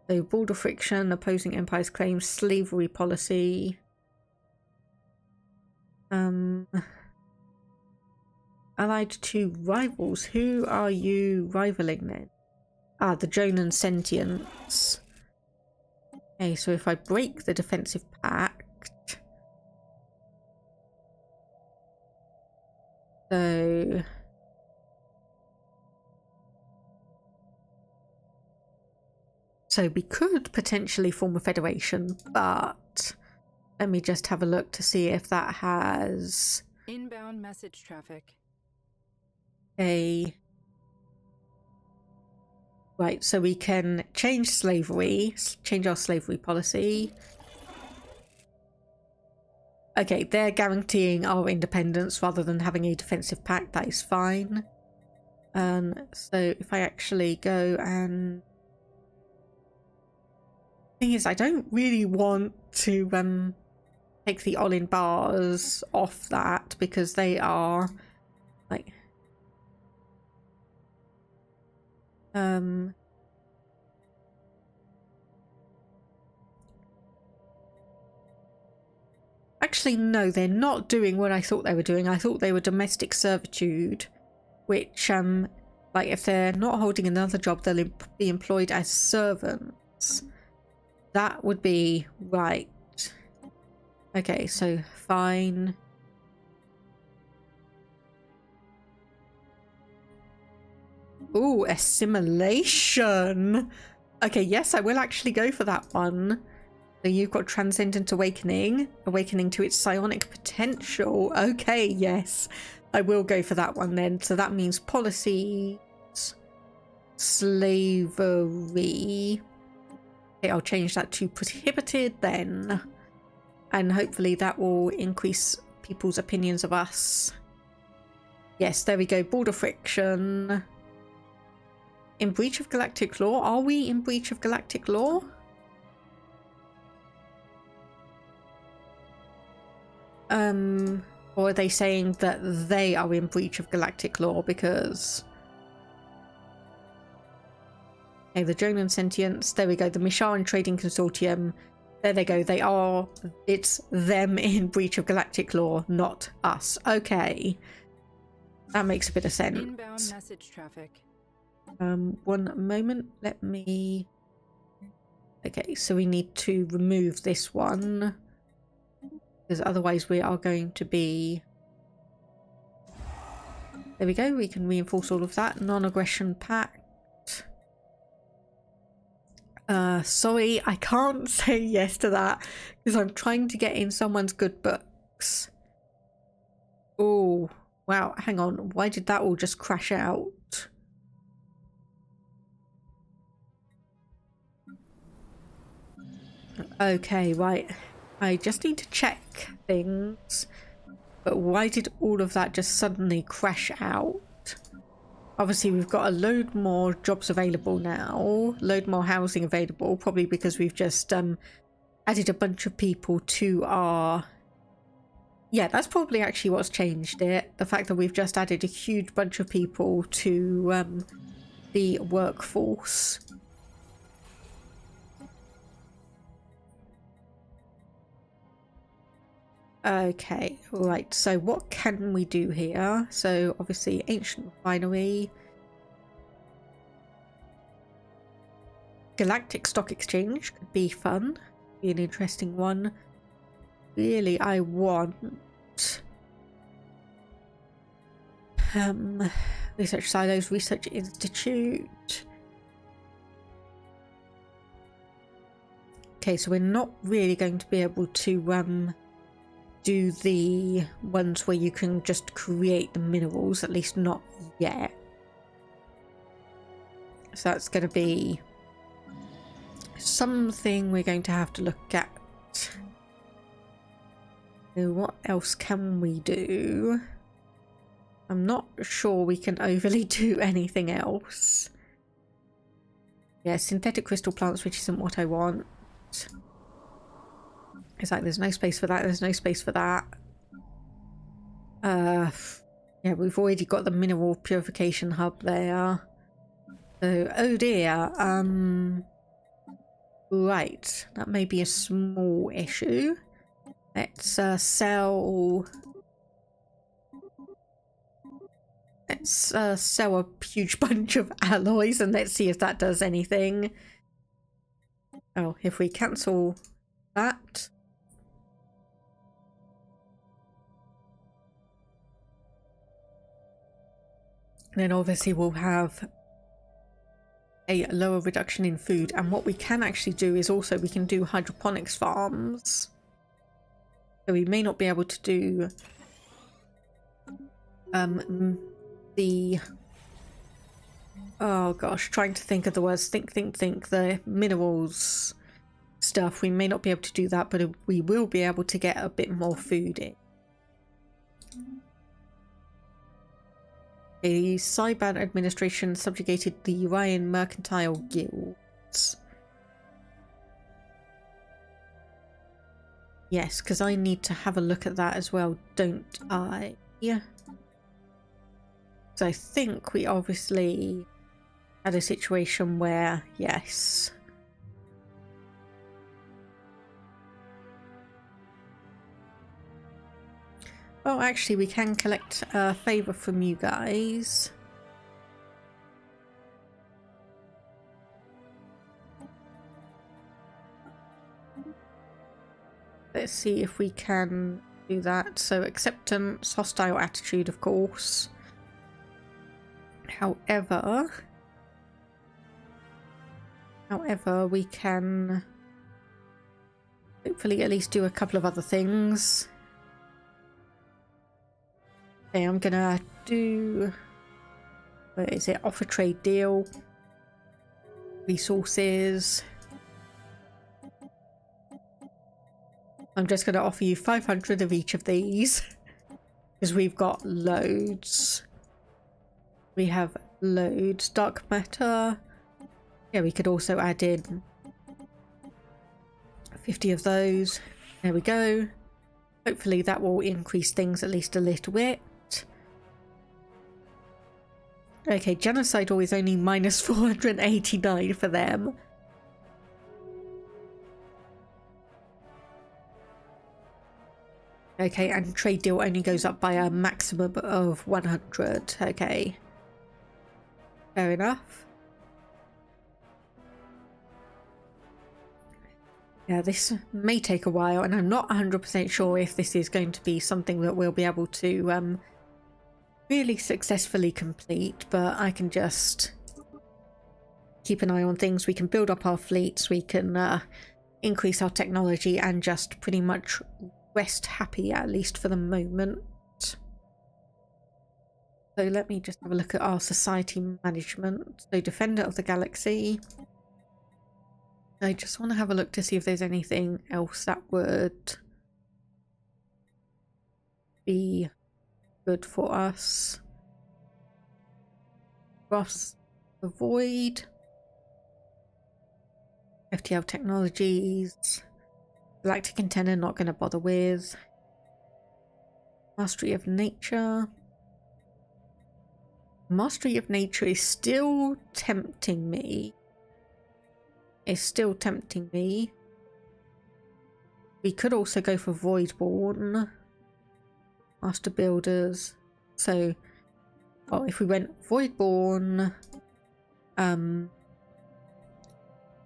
So border friction, opposing empires claim, slavery policy. Allied to rivals. Who are you rivaling then? Ah, the Jonan Sentients. Okay, so if I break the defensive pact... So... So we could potentially form a federation, but... Let me just have a look to see if that has... Inbound message traffic. a... Right, so we can change slavery, change our slavery policy. Okay, they're guaranteeing our independence rather than having a defensive pact. That is fine. So if I actually go and... Thing is, I don't really want to take the Olin bars off that because they are like actually no, they're not doing what I thought they were doing. I thought they were domestic servitude, which like if they're not holding another job, they'll be employed as servants. That would be right. Okay, so fine. Ooh, assimilation. Okay, yes, I will actually go for that one. So you've got Transcendent Awakening, awakening to its psionic potential. Okay, yes, I will go for that one then. So that means policies, slavery. Okay, I'll change that to prohibited then. And hopefully that will increase people's opinions of us. Yes, there we go. Border friction. In breach of galactic law? Are we in breach of galactic law? Or are they saying that they are in breach of galactic law because... Okay, the Jonan Sentience. There we go. The Misharan Trading Consortium. There they go. They are... It's them in breach of galactic law, not us. Okay. That makes a bit of sense. Inbound message traffic. One moment. Let me... Okay, so we need to remove this one. Because otherwise we are going to be... There we go. We can reinforce all of that. Non-aggression pact. Sorry, I can't say yes to that because I'm trying to get in someone's good books. Oh, wow. Hang on. Why did that all just crash out? Okay, right. I just need to check things. But why did all of that just suddenly crash out? Obviously, we've got a load more jobs available now. Load more housing available. Probably because we've just added a bunch of people to our... Yeah, that's probably actually what's changed it. The fact that we've just added a huge bunch of people to the workforce. Okay, right, so what can we do here? So obviously ancient refinery, galactic stock exchange could be fun, be an interesting one. Really, I want research silos, research institute. Okay, so we're not really going to be able to do the ones where you can just create the minerals, at least not yet. So that's going to be something we're going to have to look at. So what else can we do? I'm not sure we can overly do anything else. Yeah, synthetic crystal plants, which isn't what I want. It's like there's no space for that, there's no space for that. Yeah, we've already got the mineral purification hub there. So, oh dear. Right, that may be a small issue. Let's sell... Let's sell a huge bunch of alloys and let's see if that does anything. Oh, if we cancel that... Then obviously we'll have a lower reduction in food, and what we can actually do is also we can do hydroponics farms. So we may not be able to do the... Oh gosh, trying to think of the words. Think. The minerals stuff. We may not be able to do that, but we will be able to get a bit more food in. The Cyban administration subjugated the Urian mercantile guilds. Yes, because I need to have a look at that as well, don't I? Yeah. So I think we obviously had a situation where, yes. Oh, actually, we can collect a favour from you guys. Let's see if we can do that. So acceptance, hostile attitude, of course. However, we can hopefully at least do a couple of other things. Okay, I'm gonna do, where is it? Offer trade deal. Resources. I'm just gonna offer you 500 of each of these. Because we've got loads. We have loads. Dark matter. Yeah, we could also add in 50 of those. There we go. Hopefully that will increase things at least a little bit. Okay, genocidal is only minus 489 for them. Okay, and trade deal only goes up by a maximum of 100. Okay. Fair enough. Yeah, this may take a while, and I'm not 100% sure if this is going to be something that we'll be able to really successfully complete, but I can just keep an eye on things. We can build up our fleets, we can increase our technology, and just pretty much rest happy, at least for the moment. So let me just have a look at our society management. So Defender of the Galaxy. I just want to have a look to see if there's anything else that would be good for us. Cross the Void. FTL Technologies. Galactic Antenna, not going to bother with. Mastery of Nature. Mastery of Nature is still tempting me. It's still tempting me. We could also go for Voidborn. Master Builders. So, well, if we went Voidborn,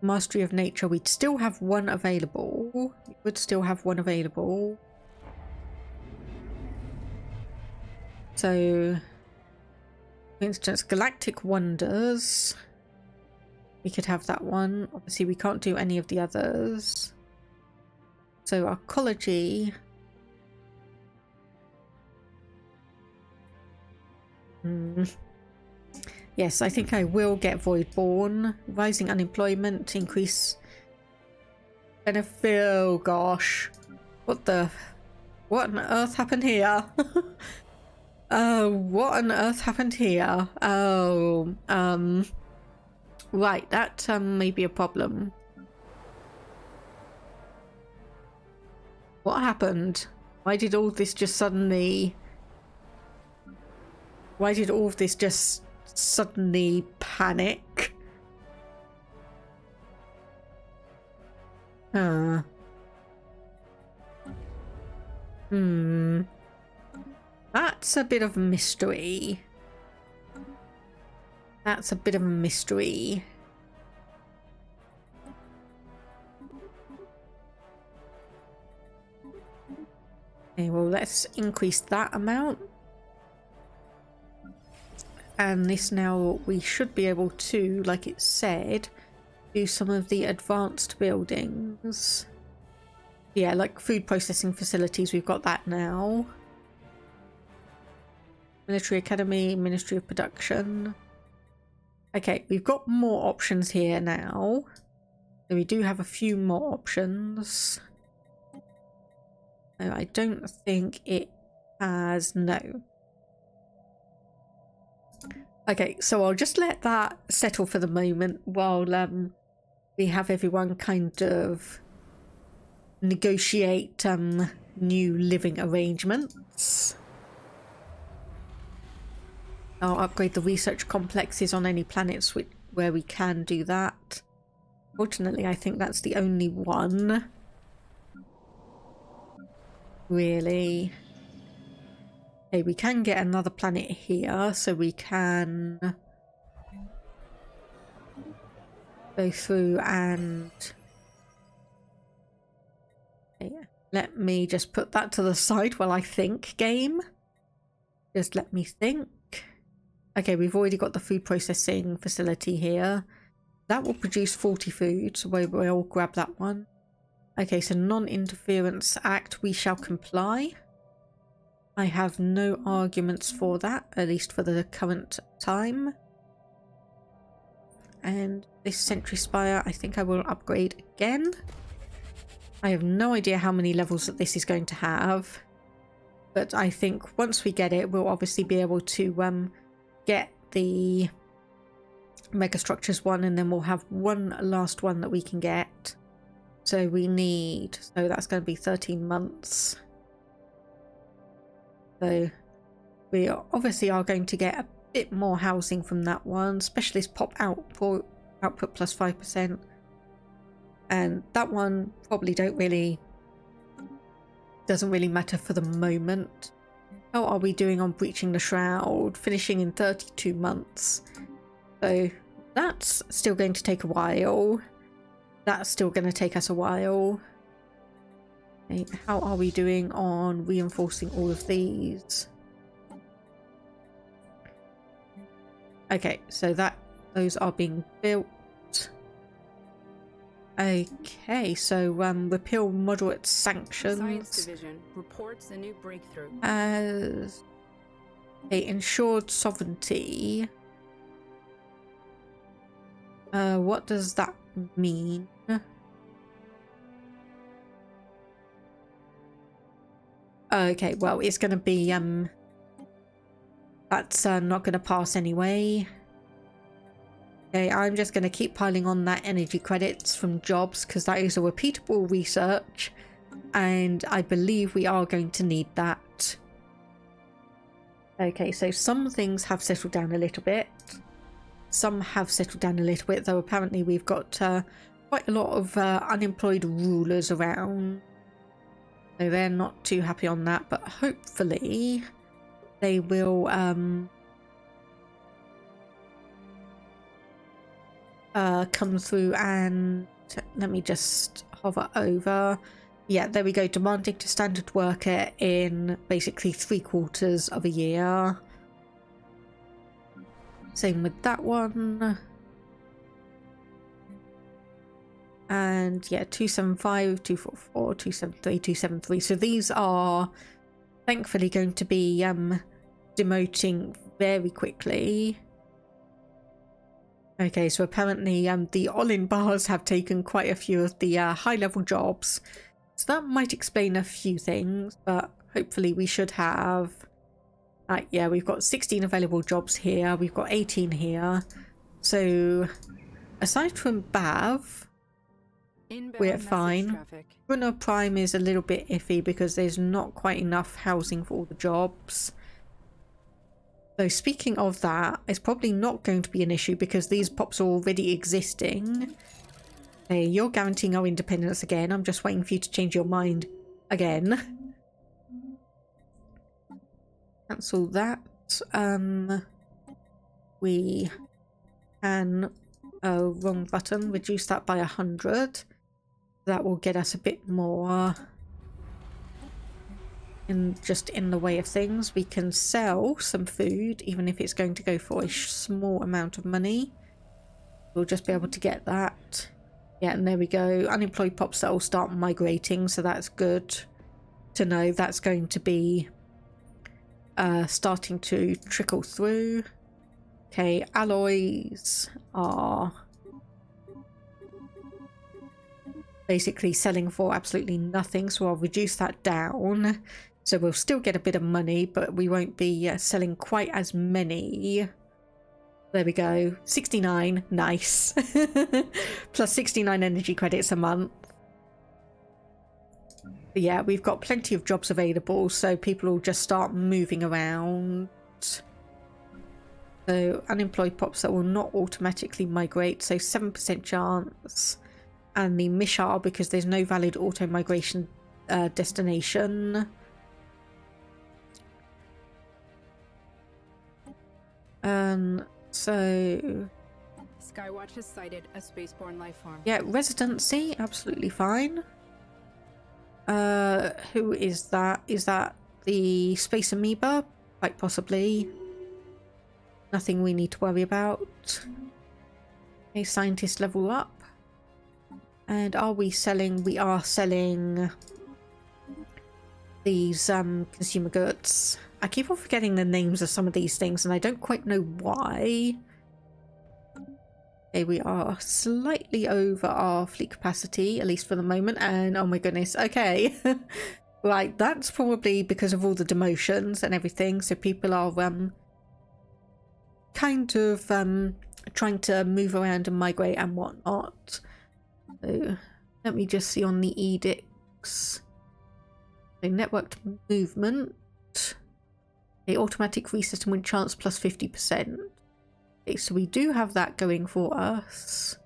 Mastery of Nature, we'd still have one available. We would still have one available. So, for instance, Galactic Wonders. We could have that one. Obviously, we can't do any of the others. So, Arcology. Yes, I think I will get Voidborn. Rising unemployment, increase benefit. Oh gosh. What on earth happened here? What on earth happened here? Oh, right, that may be a problem. What happened? Why did all this just suddenly... Why did all of this just suddenly panic? Huh. That's a bit of a mystery. That's a bit of a mystery. Okay, well, let's increase that amount. And this now, we should be able to, like it said, do some of the advanced buildings. Yeah, like food processing facilities, we've got that now. Military Academy, Ministry of Production. Okay, we've got more options here now. So we do have a few more options. No, I don't think it has... No. Okay, so I'll just let that settle for the moment while we have everyone kind of negotiate new living arrangements. I'll upgrade the research complexes on any planets where we can do that. Fortunately, I think that's the only one. Really. Okay, we can get another planet here, so we can go through and... Okay, let me just put that to the side while I think, game. Just let me think. Okay, we've already got the food processing facility here. That will produce 40 food, so we'll grab that one. Okay, so Non-Interference Act, we shall comply. I have no arguments for that, at least for the current time. And this Sentry Spire, I think I will upgrade again. I have no idea how many levels that this is going to have. But I think once we get it, we'll obviously be able to get the Megastructures one, and then we'll have one last one that we can get. So we need, so that's going to be 13 months. So we obviously are going to get a bit more housing from that one. Specialist pop output plus 5%. And that one probably doesn't really matter for the moment. How are we doing on breaching the shroud? Finishing in 32 months. So that's still going to take a while. That's still going to take us a while. Okay, how are we doing on reinforcing all of these? Okay, so those are being built. Okay, so repeal moderate sanctions. Science Division reports a new breakthrough. As a ensured sovereignty. What does that mean? Okay, well, it's going to be that's not going to pass anyway. Okay, I'm just going to keep piling on that energy credits from jobs because that is a repeatable research and I believe we are going to need that. Okay, so some things have settled down a little bit. Some have settled down a little bit, though apparently we've got quite a lot of unemployed rulers around. So they're not too happy on that, but hopefully they will come through and let me just hover over. Yeah, there we go. Demanding to standard worker in basically 3/4 of a year. Same with that one. And yeah, 275, 244, 273, 273. So these are thankfully going to be demoting very quickly. Okay, so apparently the Olin bars have taken quite a few of the high-level jobs. So that might explain a few things, but hopefully we should have... yeah, we've got 16 available jobs here. We've got 18 here. So aside from Bav, we're fine. Brunner Prime is a little bit iffy because there's not quite enough housing for all the jobs. So speaking of that, it's probably not going to be an issue because these pops are already existing. Hey, you're guaranteeing our independence again. I'm just waiting for you to change your mind again. Cancel that. We can... wrong button. Reduce that by 100. That will get us a bit more in the way of things. We can sell some food, even if it's going to go for a small amount of money. We'll just be able to get that. Yeah, and there we go. Unemployed pops that will start migrating, so that's good to know. That's going to be starting to trickle through. Okay, alloys are basically selling for absolutely nothing, so I'll reduce that down. So we'll still get a bit of money, but we won't be selling quite as many. There we go. 69. Nice. Plus 69 energy credits a month. But yeah, we've got plenty of jobs available, so people will just start moving around. So unemployed pops that will not automatically migrate, so 7% chance. And the Mishar, because there's no valid auto migration destination. So Skywatch has sighted a spaceborne life form. yeah, residency, absolutely fine. Who is that? Is that the space amoeba? Quite possibly. Nothing we need to worry about. A scientist level up. And are we selling? We are selling these consumer goods. I keep on forgetting the names of some of these things and I don't quite know why. Okay, we are slightly over our fleet capacity, at least for the moment, and oh my goodness, okay. Right, that's probably because of all the demotions and everything, so people are kind of trying to move around and migrate and whatnot. So let me just see on the edicts. So networked movement. A automatic resettlement chance plus 50%. Okay, so we do have that going for us.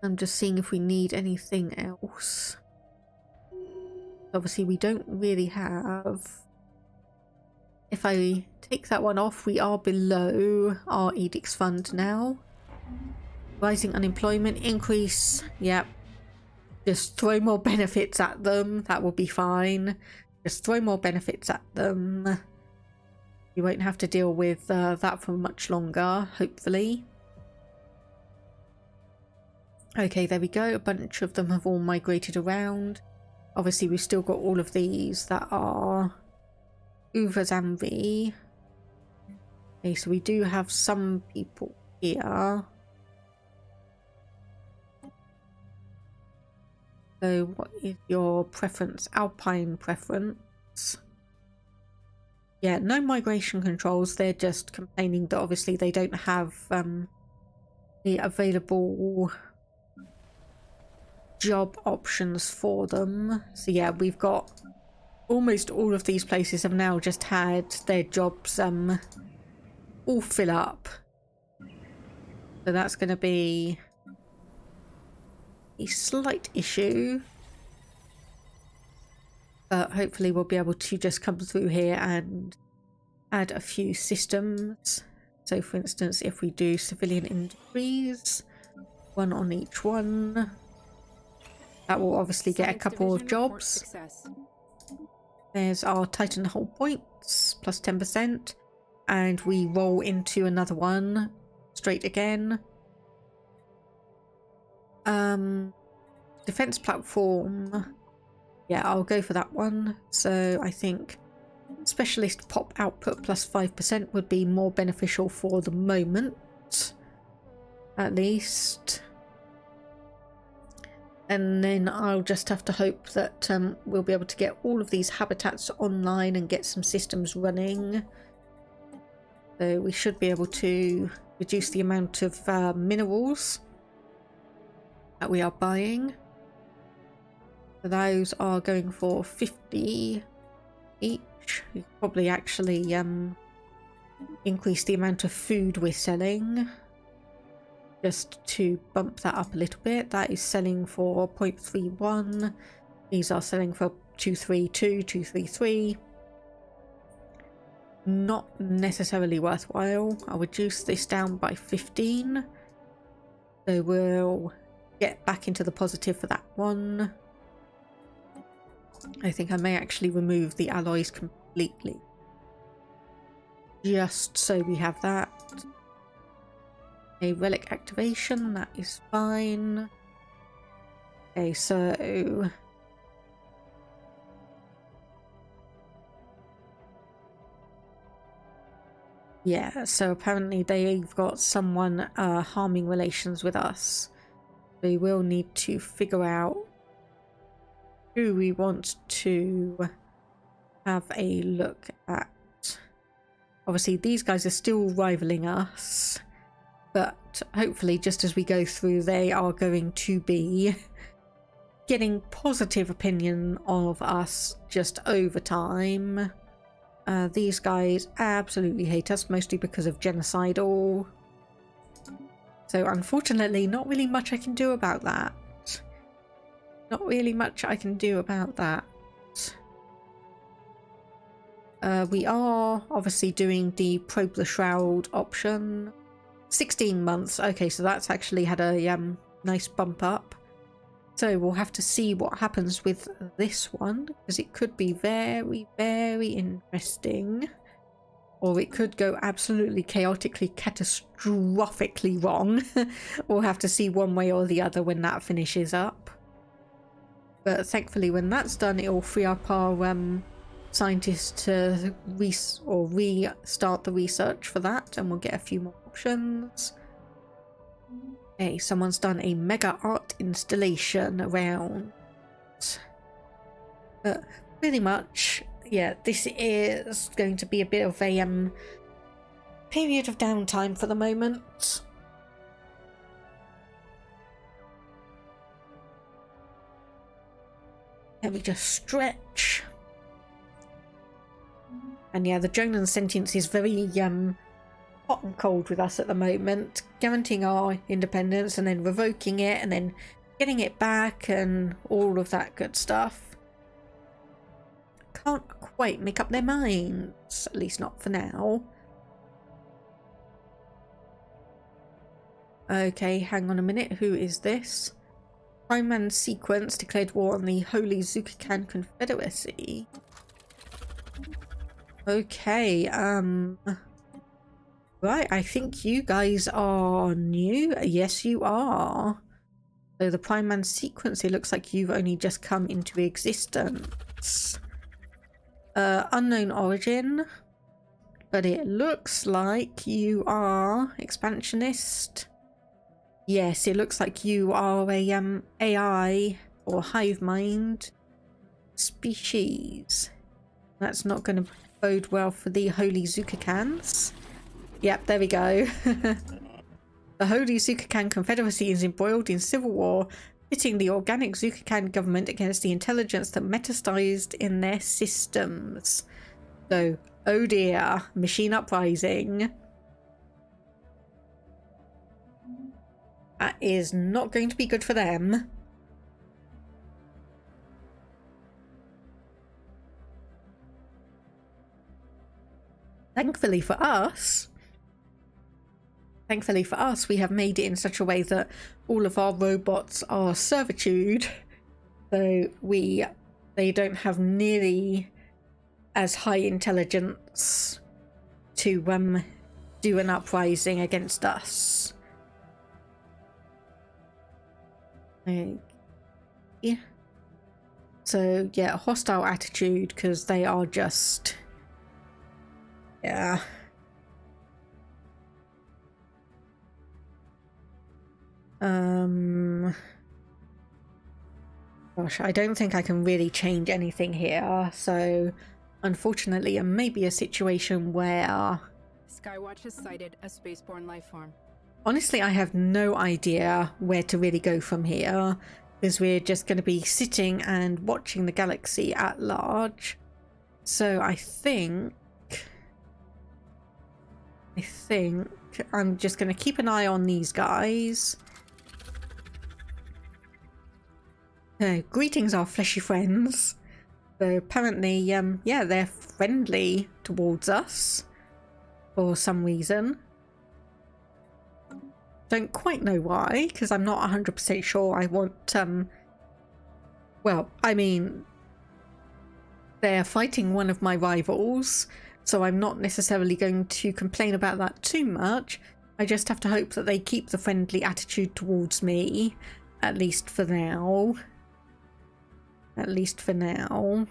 I'm just seeing if we need anything else. Obviously we don't really have. If I take that one off, we are below our edicts fund now. Rising unemployment, increase, yep. Just throw more benefits at them, that will be fine. Just throw more benefits at them. You won't have to deal with that for much longer, hopefully. Okay, there we go. A bunch of them have all migrated around. Obviously, we've still got all of these that are Uvazamvi. Okay, so we do have some people here. So what is your preference? Alpine preference? Yeah, no migration controls. They're just complaining that obviously they don't have the available job options for them. So yeah, we've got almost all of these places have now just had their jobs all fill up. So that's going to be a slight issue. But hopefully we'll be able to just come through here and add a few systems. So for instance, if we do civilian industries, one on each one, that will obviously get a couple of jobs. There's our Titan hull points, plus 10%. And we roll into another one, straight again. Defense platform. Yeah, I'll go for that one. So I think specialist pop output plus 5% would be more beneficial for the moment, at least. And then I'll just have to hope that we'll be able to get all of these habitats online and get some systems running. So we should be able to reduce the amount of minerals that we are buying. So those are going for 50 each. We could probably actually increase the amount of food we're selling just to bump that up a little bit. That is selling for 0.31. These are selling for 232, 233. Not necessarily worthwhile. I'll reduce this down by 15. So we'll get back into the positive for that one. I think I may actually remove the alloys completely. Just so we have that. A relic activation, that is fine. Okay, so yeah, so apparently they've got someone harming relations with us. We will need to figure out who we want to have a look at. Obviously these guys are still rivaling us, but hopefully just as we go through they are going to be getting positive opinion of us just over time. These guys absolutely hate us, mostly because of genocidal. So unfortunately, not really much I can do about that. Not really much I can do about that. We are obviously doing the Probe the Shroud option. 16 months. Okay, so that's actually had a nice bump up. So we'll have to see what happens with this one, because it could be very, very interesting. Or it could go absolutely chaotically, catastrophically wrong. We'll have to see one way or the other when that finishes up. But thankfully when that's done, it will free up our scientists to restart the research for that, and we'll get a few more options. Okay, someone's done a mega art installation around. But pretty much, yeah, this is going to be a bit of a period of downtime for the moment. Let me just stretch. And yeah, the Jonan sentience is very hot and cold with us at the moment, guaranteeing our independence and then revoking it and then getting it back and all of that good stuff. Can't quite make up their minds, at least not for now. Okay, hang on a minute, who is this? Prime Man Sequence declared war on the Holy Zukakan Confederacy. Okay, right, I think you guys are new. Yes, you are. So the Prime Man Sequence, it looks like you've only just come into existence. Unknown origin, but it looks like you are expansionist. Yes, it looks like you are a AI or hive mind species. That's not going to bode well for the Holy Zukakans. Yep, there we go. The Holy Zukakan Confederacy is embroiled in civil war, pitting the organic Zukakan government against the intelligence that metastasized in their systems. So, oh dear, machine uprising. That is not going to be good for them. Thankfully for us, we have made it in such a way that all of our robots are servitude, so they don't have nearly as high intelligence to do an uprising against us. Yeah. So yeah, hostile attitude, because they are just, yeah. Gosh, I don't think I can really change anything here, so unfortunately it may be a situation where Skywatch has sighted a spaceborne life form. honestly I have no idea where to really go from here, because we're just going to be sitting and watching the galaxy at large. So I think I'm just going to keep an eye on these guys. Greetings, our fleshy friends. So apparently, yeah, they're friendly towards us for some reason. Don't quite know why, because I'm not 100% sure I want, well, I mean, they're fighting one of my rivals, so I'm not necessarily going to complain about that too much. I just have to hope that they keep the friendly attitude towards me, at least for now. At least for now.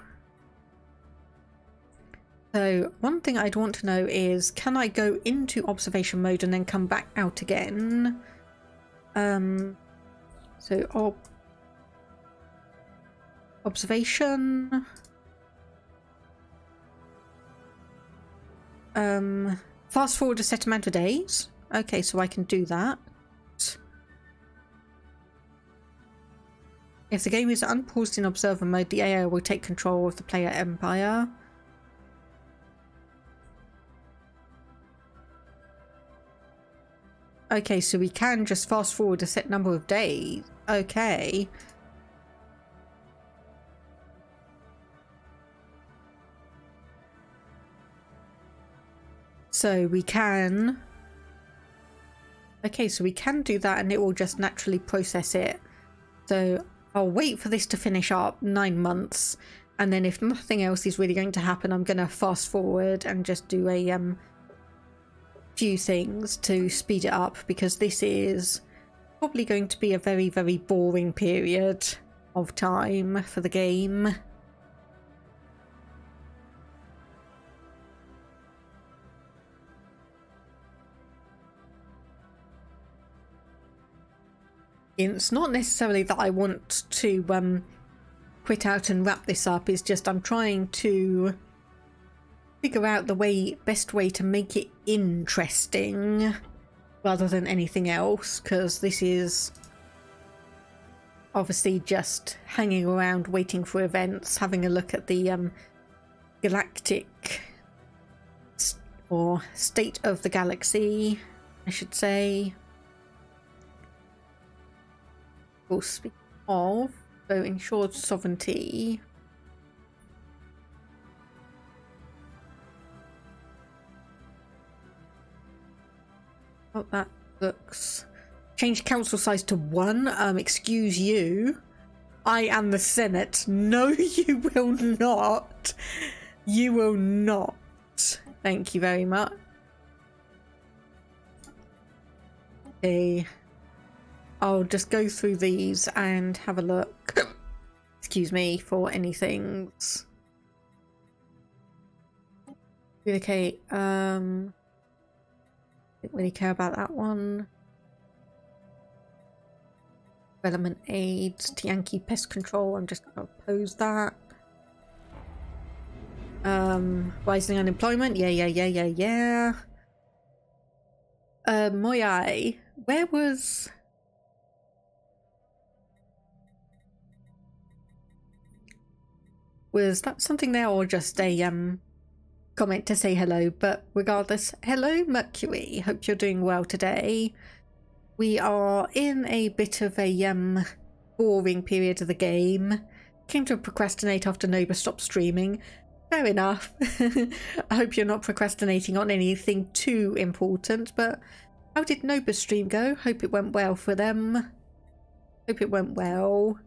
So one thing I'd want to know is, can I go into observation mode and then come back out again? So observation. Fast forward a set amount of days. Okay, so I can do that. If the game is unpaused in observer mode, the AI will take control of the player empire. Okay, so we can just fast forward a set number of days. Okay. So we can... Okay, so we can do that and it will just naturally process it. So I'll wait for this to finish up 9 months. And then if nothing else is really going to happen, I'm going to fast forward and just do a few things to speed it up. Because this is probably going to be a very, very boring period of time for the game. It's not necessarily that I want to quit out and wrap this up, it's just I'm trying to figure out the best way to make it interesting rather than anything else, because this is obviously just hanging around waiting for events, having a look at the galactic or state of the galaxy, I should say. Speaking of, so ensured sovereignty. Oh, that looks... Change council size to 1. Excuse you. I am the Senate. No, you will not. You will not. Thank you very much. Okay. I'll just go through these and have a look, excuse me, for anything. Okay, don't really care about that one. Development aids, Yankee pest control, I'm just gonna oppose that. Rising unemployment, yeah. Moyai, where was... Was that something there or just a comment to say hello? But regardless, hello Mercury, hope you're doing well today. We are in a bit of a boring period of the game. Came to procrastinate after Nova stopped streaming. Fair enough. I hope you're not procrastinating on anything too important, but how did Noba's stream go? Hope it went well for them. Hope it went well.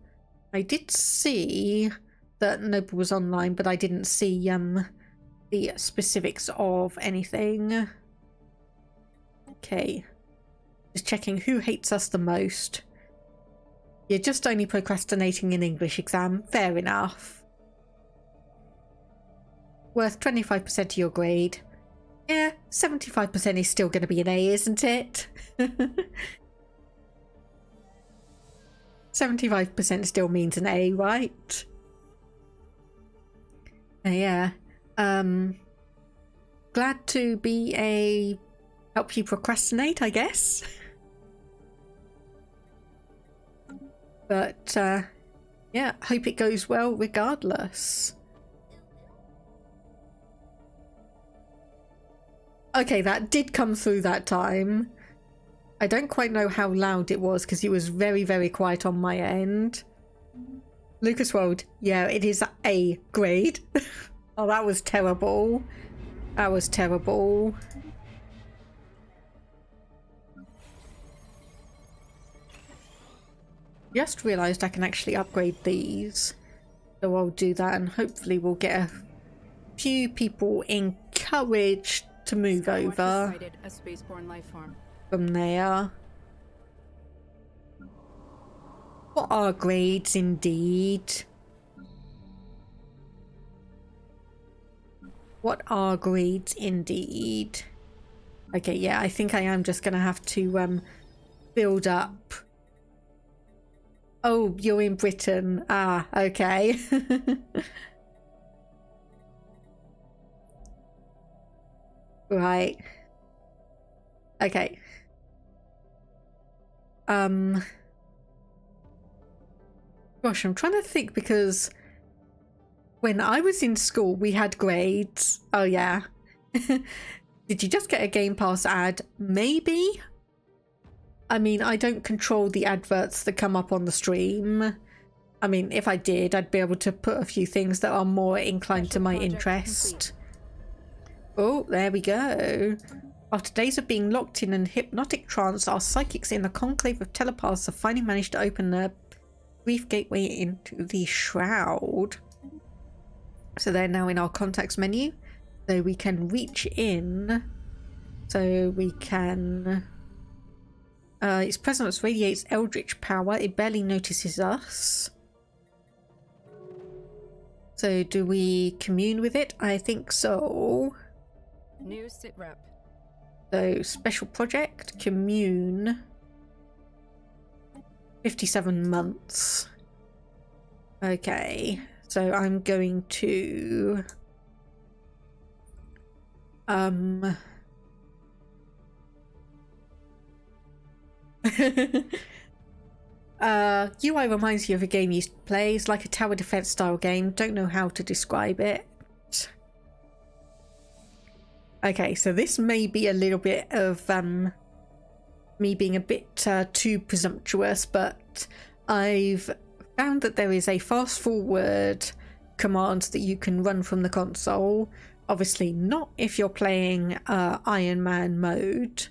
I did see that Noble was online, but I didn't see the specifics of anything. Okay. Just checking who hates us the most. You're just only procrastinating an English exam. Fair enough. Worth 25% of your grade. Yeah, 75% is still going to be an A, isn't it? 75% still means an A, right? Yeah. Glad to be help you procrastinate, I guess. But yeah, hope it goes well regardless. Okay, that did come through that time. I don't quite know how loud it was because it was very, very quiet on my end. Lucas World, yeah, it is A grade. Oh, that was terrible. That was terrible. Just realised I can actually upgrade these. So I'll do that and hopefully we'll get a few people encouraged to move over a spaceborne life form. from there. What are grades indeed? What are grades indeed? Okay, yeah, I think I am just gonna have to build up. Oh, you're in Britain. Ah, okay. Right. Okay. Gosh, I'm trying to think because when I was in school, we had grades. Oh, yeah. Did you just get a Game Pass ad? Maybe. I mean, I don't control the adverts that come up on the stream. I mean, if I did, I'd be able to put a few things that are more inclined to my interest. Oh, there we go. After days of being locked in an hypnotic trance, our psychics in the conclave of telepaths have finally managed to open the brief gateway into the shroud. So they're now in our contacts menu. So we can reach in. So we can... its presence radiates eldritch power. It barely notices us. So do we commune with it? I think so. New sit rep. So special project, commune. 57 months. Okay. So I'm going to... UI reminds you of a game you used to play. It's like a tower defense style game. Don't know how to describe it. Okay, so this may be a little bit of me being a bit too presumptuous, but I've found that there is a fast forward command that you can run from the console. Obviously not if you're playing Iron Man mode.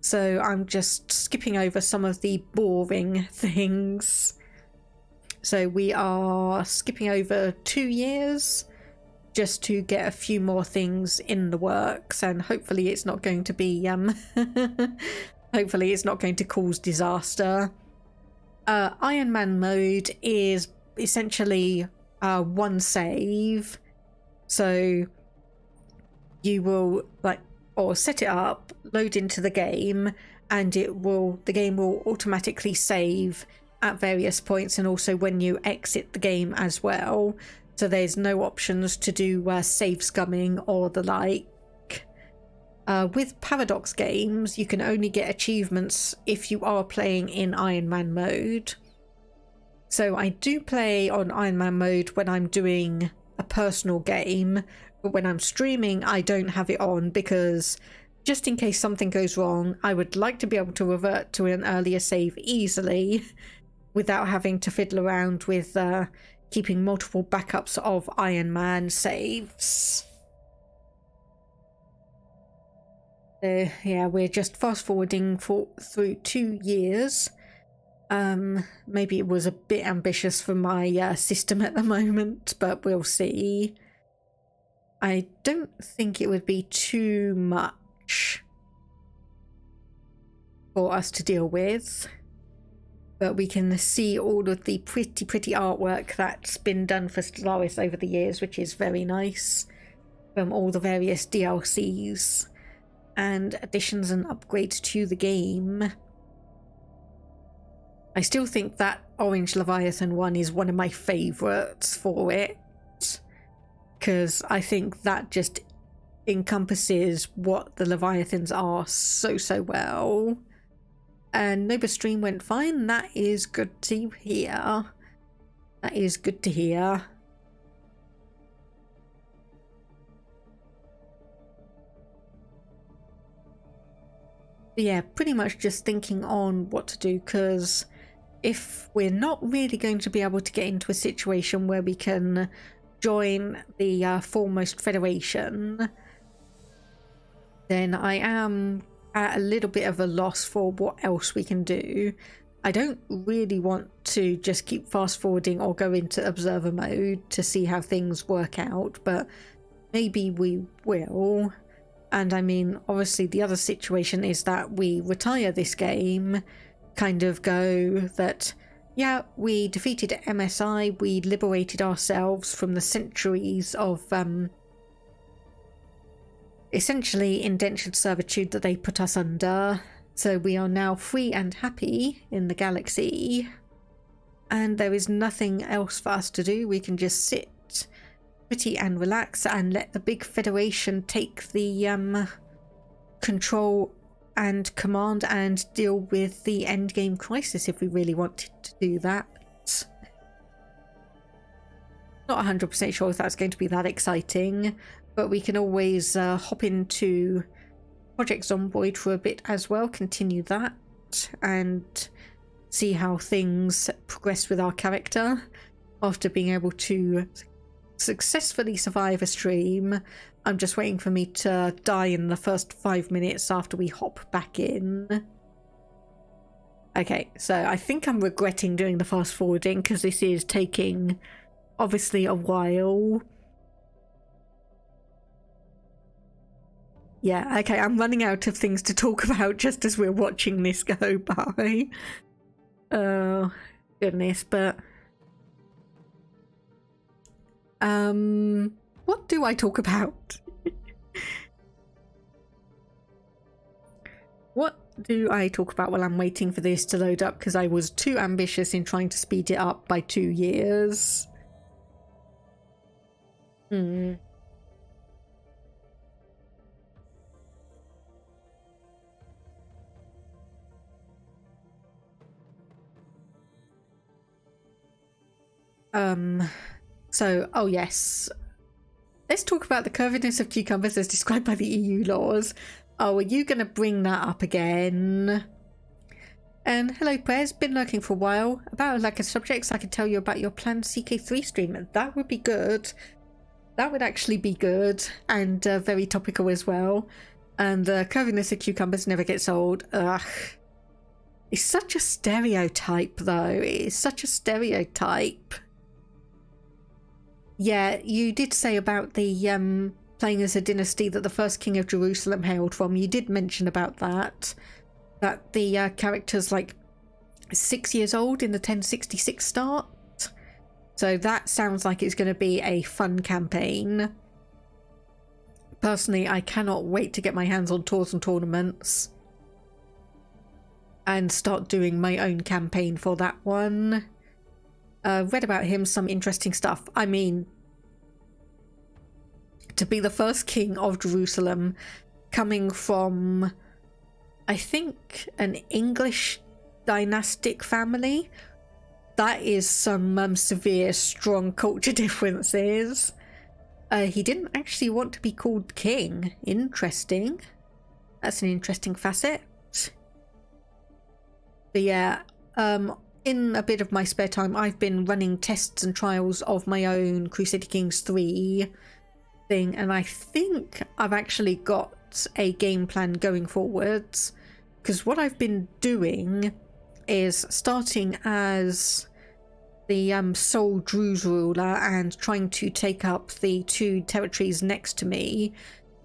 So I'm just skipping over some of the boring things. So we are skipping over 2 years just to get a few more things in the works, and hopefully it's not going to be hopefully it's not going to cause disaster. Iron Man mode is essentially one save. So you will set it up, load into the game, and the game will automatically save at various points, and also when you exit the game as well. So there's no options to do save scumming or the like. With Paradox games, you can only get achievements if you are playing in Iron Man mode. So I do play on Iron Man mode when I'm doing a personal game, but when I'm streaming I don't have it on, because just in case something goes wrong, I would like to be able to revert to an earlier save easily without having to fiddle around with keeping multiple backups of Iron Man saves. Yeah, we're just fast forwarding through 2 years. Maybe it was a bit ambitious for my system at the moment, but we'll see. I don't think it would be too much for us to deal with, but we can see all of the pretty artwork that's been done for Stellaris over the years, which is very nice, from all the various DLCs and additions and upgrades to the game. I still think that Orange Leviathan one is one of my favourites for it, because I think that just encompasses what the Leviathans are so well. And Nova stream went fine. That is good to hear. That is good to hear. But yeah, pretty much just thinking on what to do, because if we're not really going to be able to get into a situation where we can join the foremost federation, then I am at a little bit of a loss for what else we can do. I don't really want to just keep fast forwarding or go into observer mode to see how things work out, but maybe we will. And I mean, obviously the other situation is that we retire this game, kind of go that, yeah, we defeated MSI, we liberated ourselves from the centuries of essentially indentured servitude that they put us under. So we are now free and happy in the galaxy, and there is nothing else for us to do. We can just sit pretty and relax and let the big federation take the control and command and deal with the endgame crisis if we really wanted to do that. Not 100% sure if that's going to be that exciting, but we can always hop into Project Zomboid for a bit as well, continue that, and see how things progress with our character after being able to successfully survive a stream. I'm just waiting for me to die in the first 5 minutes after we hop back in. Okay, so I think I'm regretting doing the fast forwarding because this is taking obviously a while. Yeah, okay, I'm running out of things to talk about just as we're watching this go by. Oh, goodness, but... what do I talk about? What do I talk about while I'm waiting for this to load up? Because I was too ambitious in trying to speed it up by 2 years. So, oh yes. Let's talk about the curviness of cucumbers as described by the EU laws. Oh, are you going to bring that up again? And hello, Prez. Been lurking for a while. About a lack of subjects, I can tell you about your planned CK3 stream. That would be good. That would actually be good. And very topical as well. And the curviness of cucumbers never gets old. Ugh. It's such a stereotype, though. It's such a stereotype. Yeah, you did say about the playing as a dynasty that the first king of Jerusalem hailed from. You did mention about that. That the character's like 6 years old in the 1066 start. So that sounds like it's going to be a fun campaign. Personally, I cannot wait to get my hands on tours and tournaments. And start doing my own campaign for that one. Read about him, some interesting stuff. I mean, to be the first king of Jerusalem, coming from, I think, an English dynastic family, that is some severe, strong culture differences. He didn't actually want to be called king. Interesting. That's an interesting facet. But yeah, in a bit of my spare time, I've been running tests and trials of my own Crusader Kings 3 thing, and I think I've actually got a game plan going forwards, because what I've been doing is starting as the sole Druze ruler and trying to take up the 2 territories next to me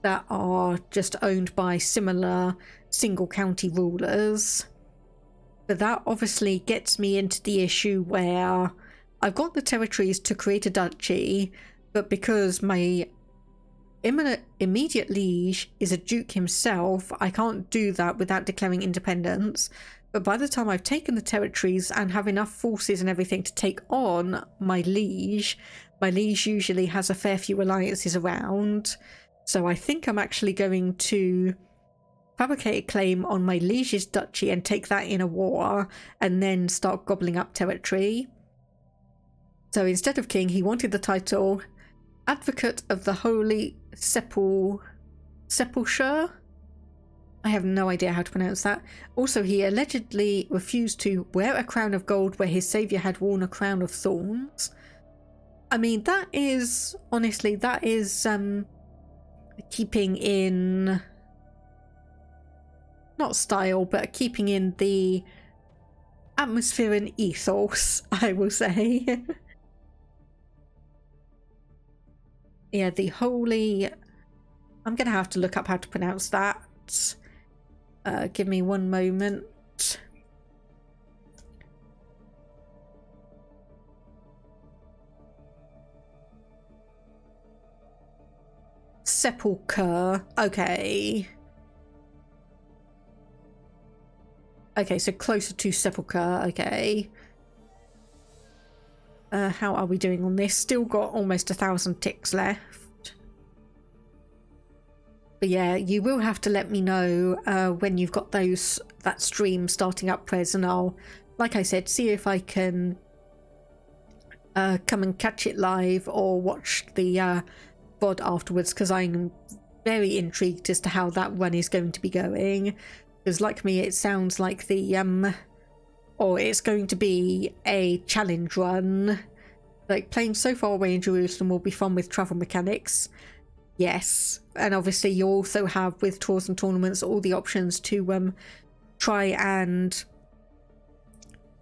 that are just owned by similar single county rulers. But that obviously gets me into the issue where I've got the territories to create a duchy, but because my immediate liege is a duke himself, I can't do that without declaring independence. But by the time I've taken the territories and have enough forces and everything to take on my liege usually has a fair few alliances around. So I think I'm actually going to fabricate a claim on my liege's duchy and take that in a war, and then start gobbling up territory. So instead of king, he wanted the title Advocate of the Holy Sepulchre? I have no idea how to pronounce that. Also, he allegedly refused to wear a crown of gold where his saviour had worn a crown of thorns. I mean, that is, honestly, that is keeping in, not style, but keeping in the atmosphere and ethos, I will say. Yeah, the holy... I'm going to have to look up how to pronounce that. Give me one moment. Sepulchre. Okay. Okay, so closer to Sepulchre. Okay. How are we doing on this? Still got almost 1,000 ticks left. But yeah, you will have to let me know when you've got that stream starting up, Prez, and I'll, like I said, see if I can come and catch it live or watch the VOD afterwards, because I'm very intrigued as to how that run is going to be going. Because like me, it sounds like the or it's going to be a challenge run. Like, playing so far away in Jerusalem will be fun with travel mechanics. Yes, and obviously you also have, with tours and tournaments, all the options to try and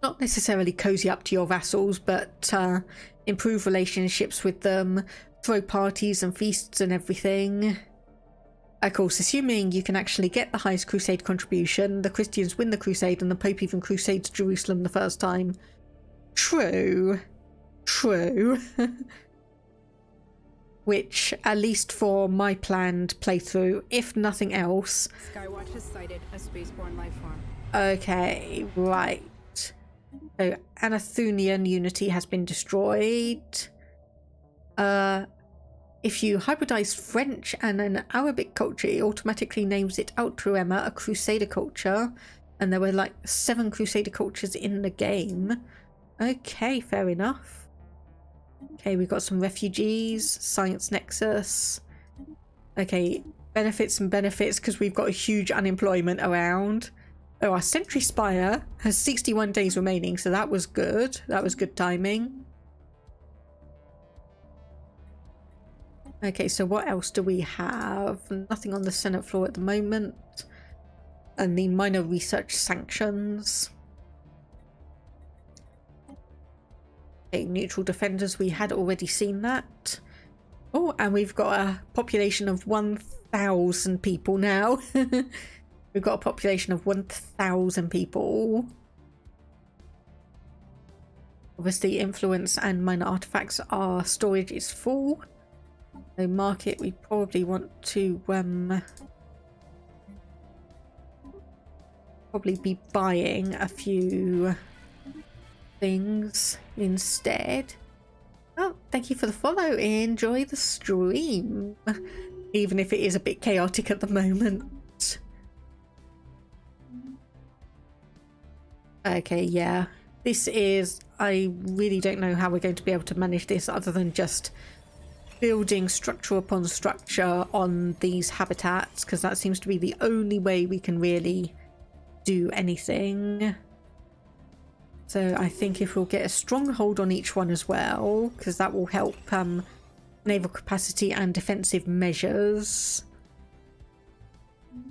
not necessarily cozy up to your vassals, but improve relationships with them, throw parties and feasts and everything. Of course, assuming you can actually get the highest crusade contribution, the Christians win the crusade and the Pope even crusades Jerusalem the first time. True. Which, at least for my planned playthrough, if nothing else... Skywatch has sighted a spaceborne life form. Okay, right. So, Anathunian unity has been destroyed. If you hybridize French and an Arabic culture, it automatically names it Outruema a Crusader culture. And there were like 7 Crusader cultures in the game. Okay, fair enough. Okay, we've got some refugees, Science Nexus. Okay, benefits and benefits, because we've got a huge unemployment around. Oh, our Sentry Spire has 61 days remaining, so that was good. That was good timing. Okay, so what else do we have? Nothing on the Senate floor at the moment. And the minor research sanctions. Okay, neutral defenders, we had already seen that. Oh, and we've got a population of 1,000 people now. We've got a population of 1,000 people. Obviously, influence and minor artifacts, our storage is full. So market, we probably want to probably be buying a few things instead. Oh, thank you for the follow. Enjoy the stream, even if it is a bit chaotic at the moment. Okay, yeah, this is, I really don't know how we're going to be able to manage this other than just building structure upon structure on these habitats, because that seems to be the only way we can really do anything. So I think if we'll get a stronghold on each one as well, because that will help naval capacity and defensive measures.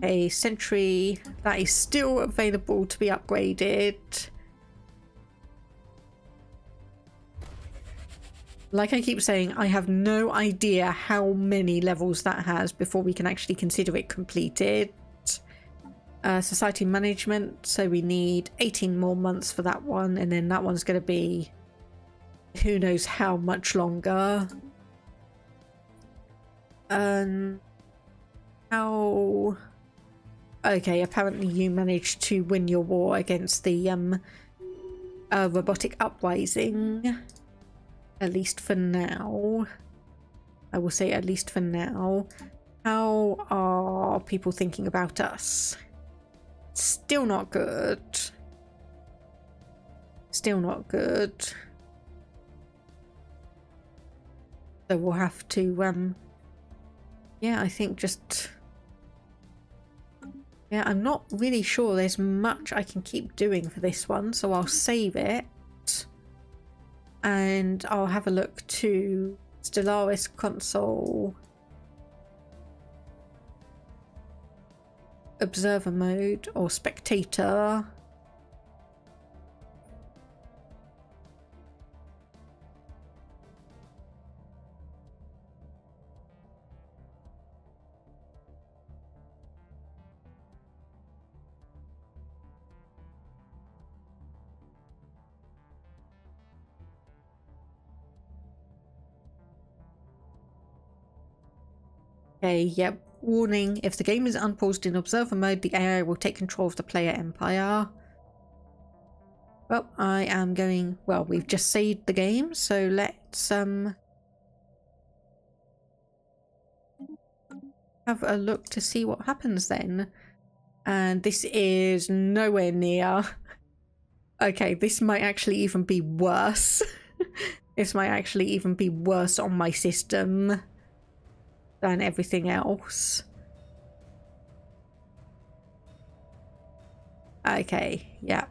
A sentry that is still available to be upgraded. Like I keep saying, I have no idea how many levels that has before we can actually consider it completed. Society management, so we need 18 more months for that one, and then that one's going to be who knows how much longer. How... Okay, apparently you managed to win your war against the robotic uprising. At least for now. I will say at least for now. How are people thinking about us? Still not good. Still not good. So we'll have to, yeah, I think just... Yeah, I'm not really sure there's much I can keep doing for this one, so I'll save it. And I'll have a look to Stellaris console, observer mode or spectator. Okay, yep. Warning, if the game is unpaused in observer mode, the AI will take control of the player empire. Well, I am going... Well, we've just saved the game, so let's have a look to see what happens then. And this is nowhere near... Okay, this might actually even be worse. This might actually even be worse on my system than everything else. Okay, yeah.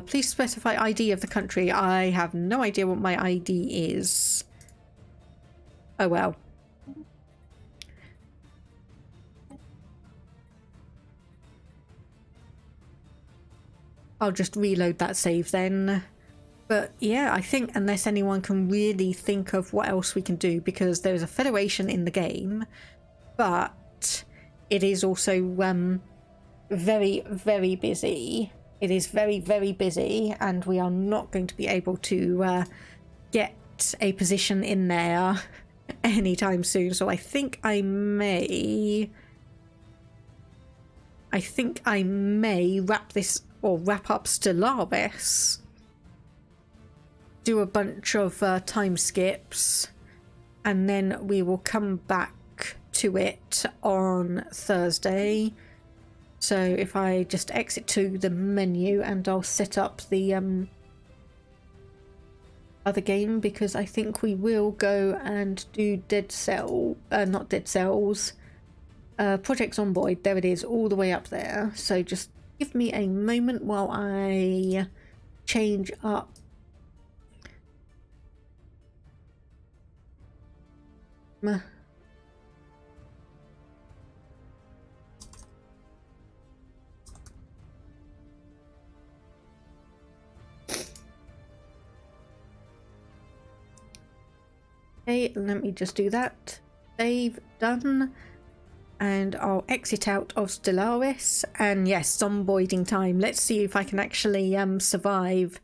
Please specify ID of the country. I have no idea what my ID is. Oh well. I'll just reload that save then. But yeah, I think unless anyone can really think of what else we can do, because there's a Federation in the game, but it is also very, very busy. It is very, very busy, and we are not going to be able to get a position in there anytime soon. So I think I may wrap this, or wrap up Stellaris, do a bunch of time skips, and then we will come back to it on Thursday. So if I just exit to the menu, and I'll set up the other game, because I think we will go and do not Dead Cells, Project Zomboid. There it is, all the way up there. So just give me a moment while I change up okay, let me just do that. Save, done. And I'll exit out of Stellaris. And yes, zomboiding time. Let's see if I can actually survive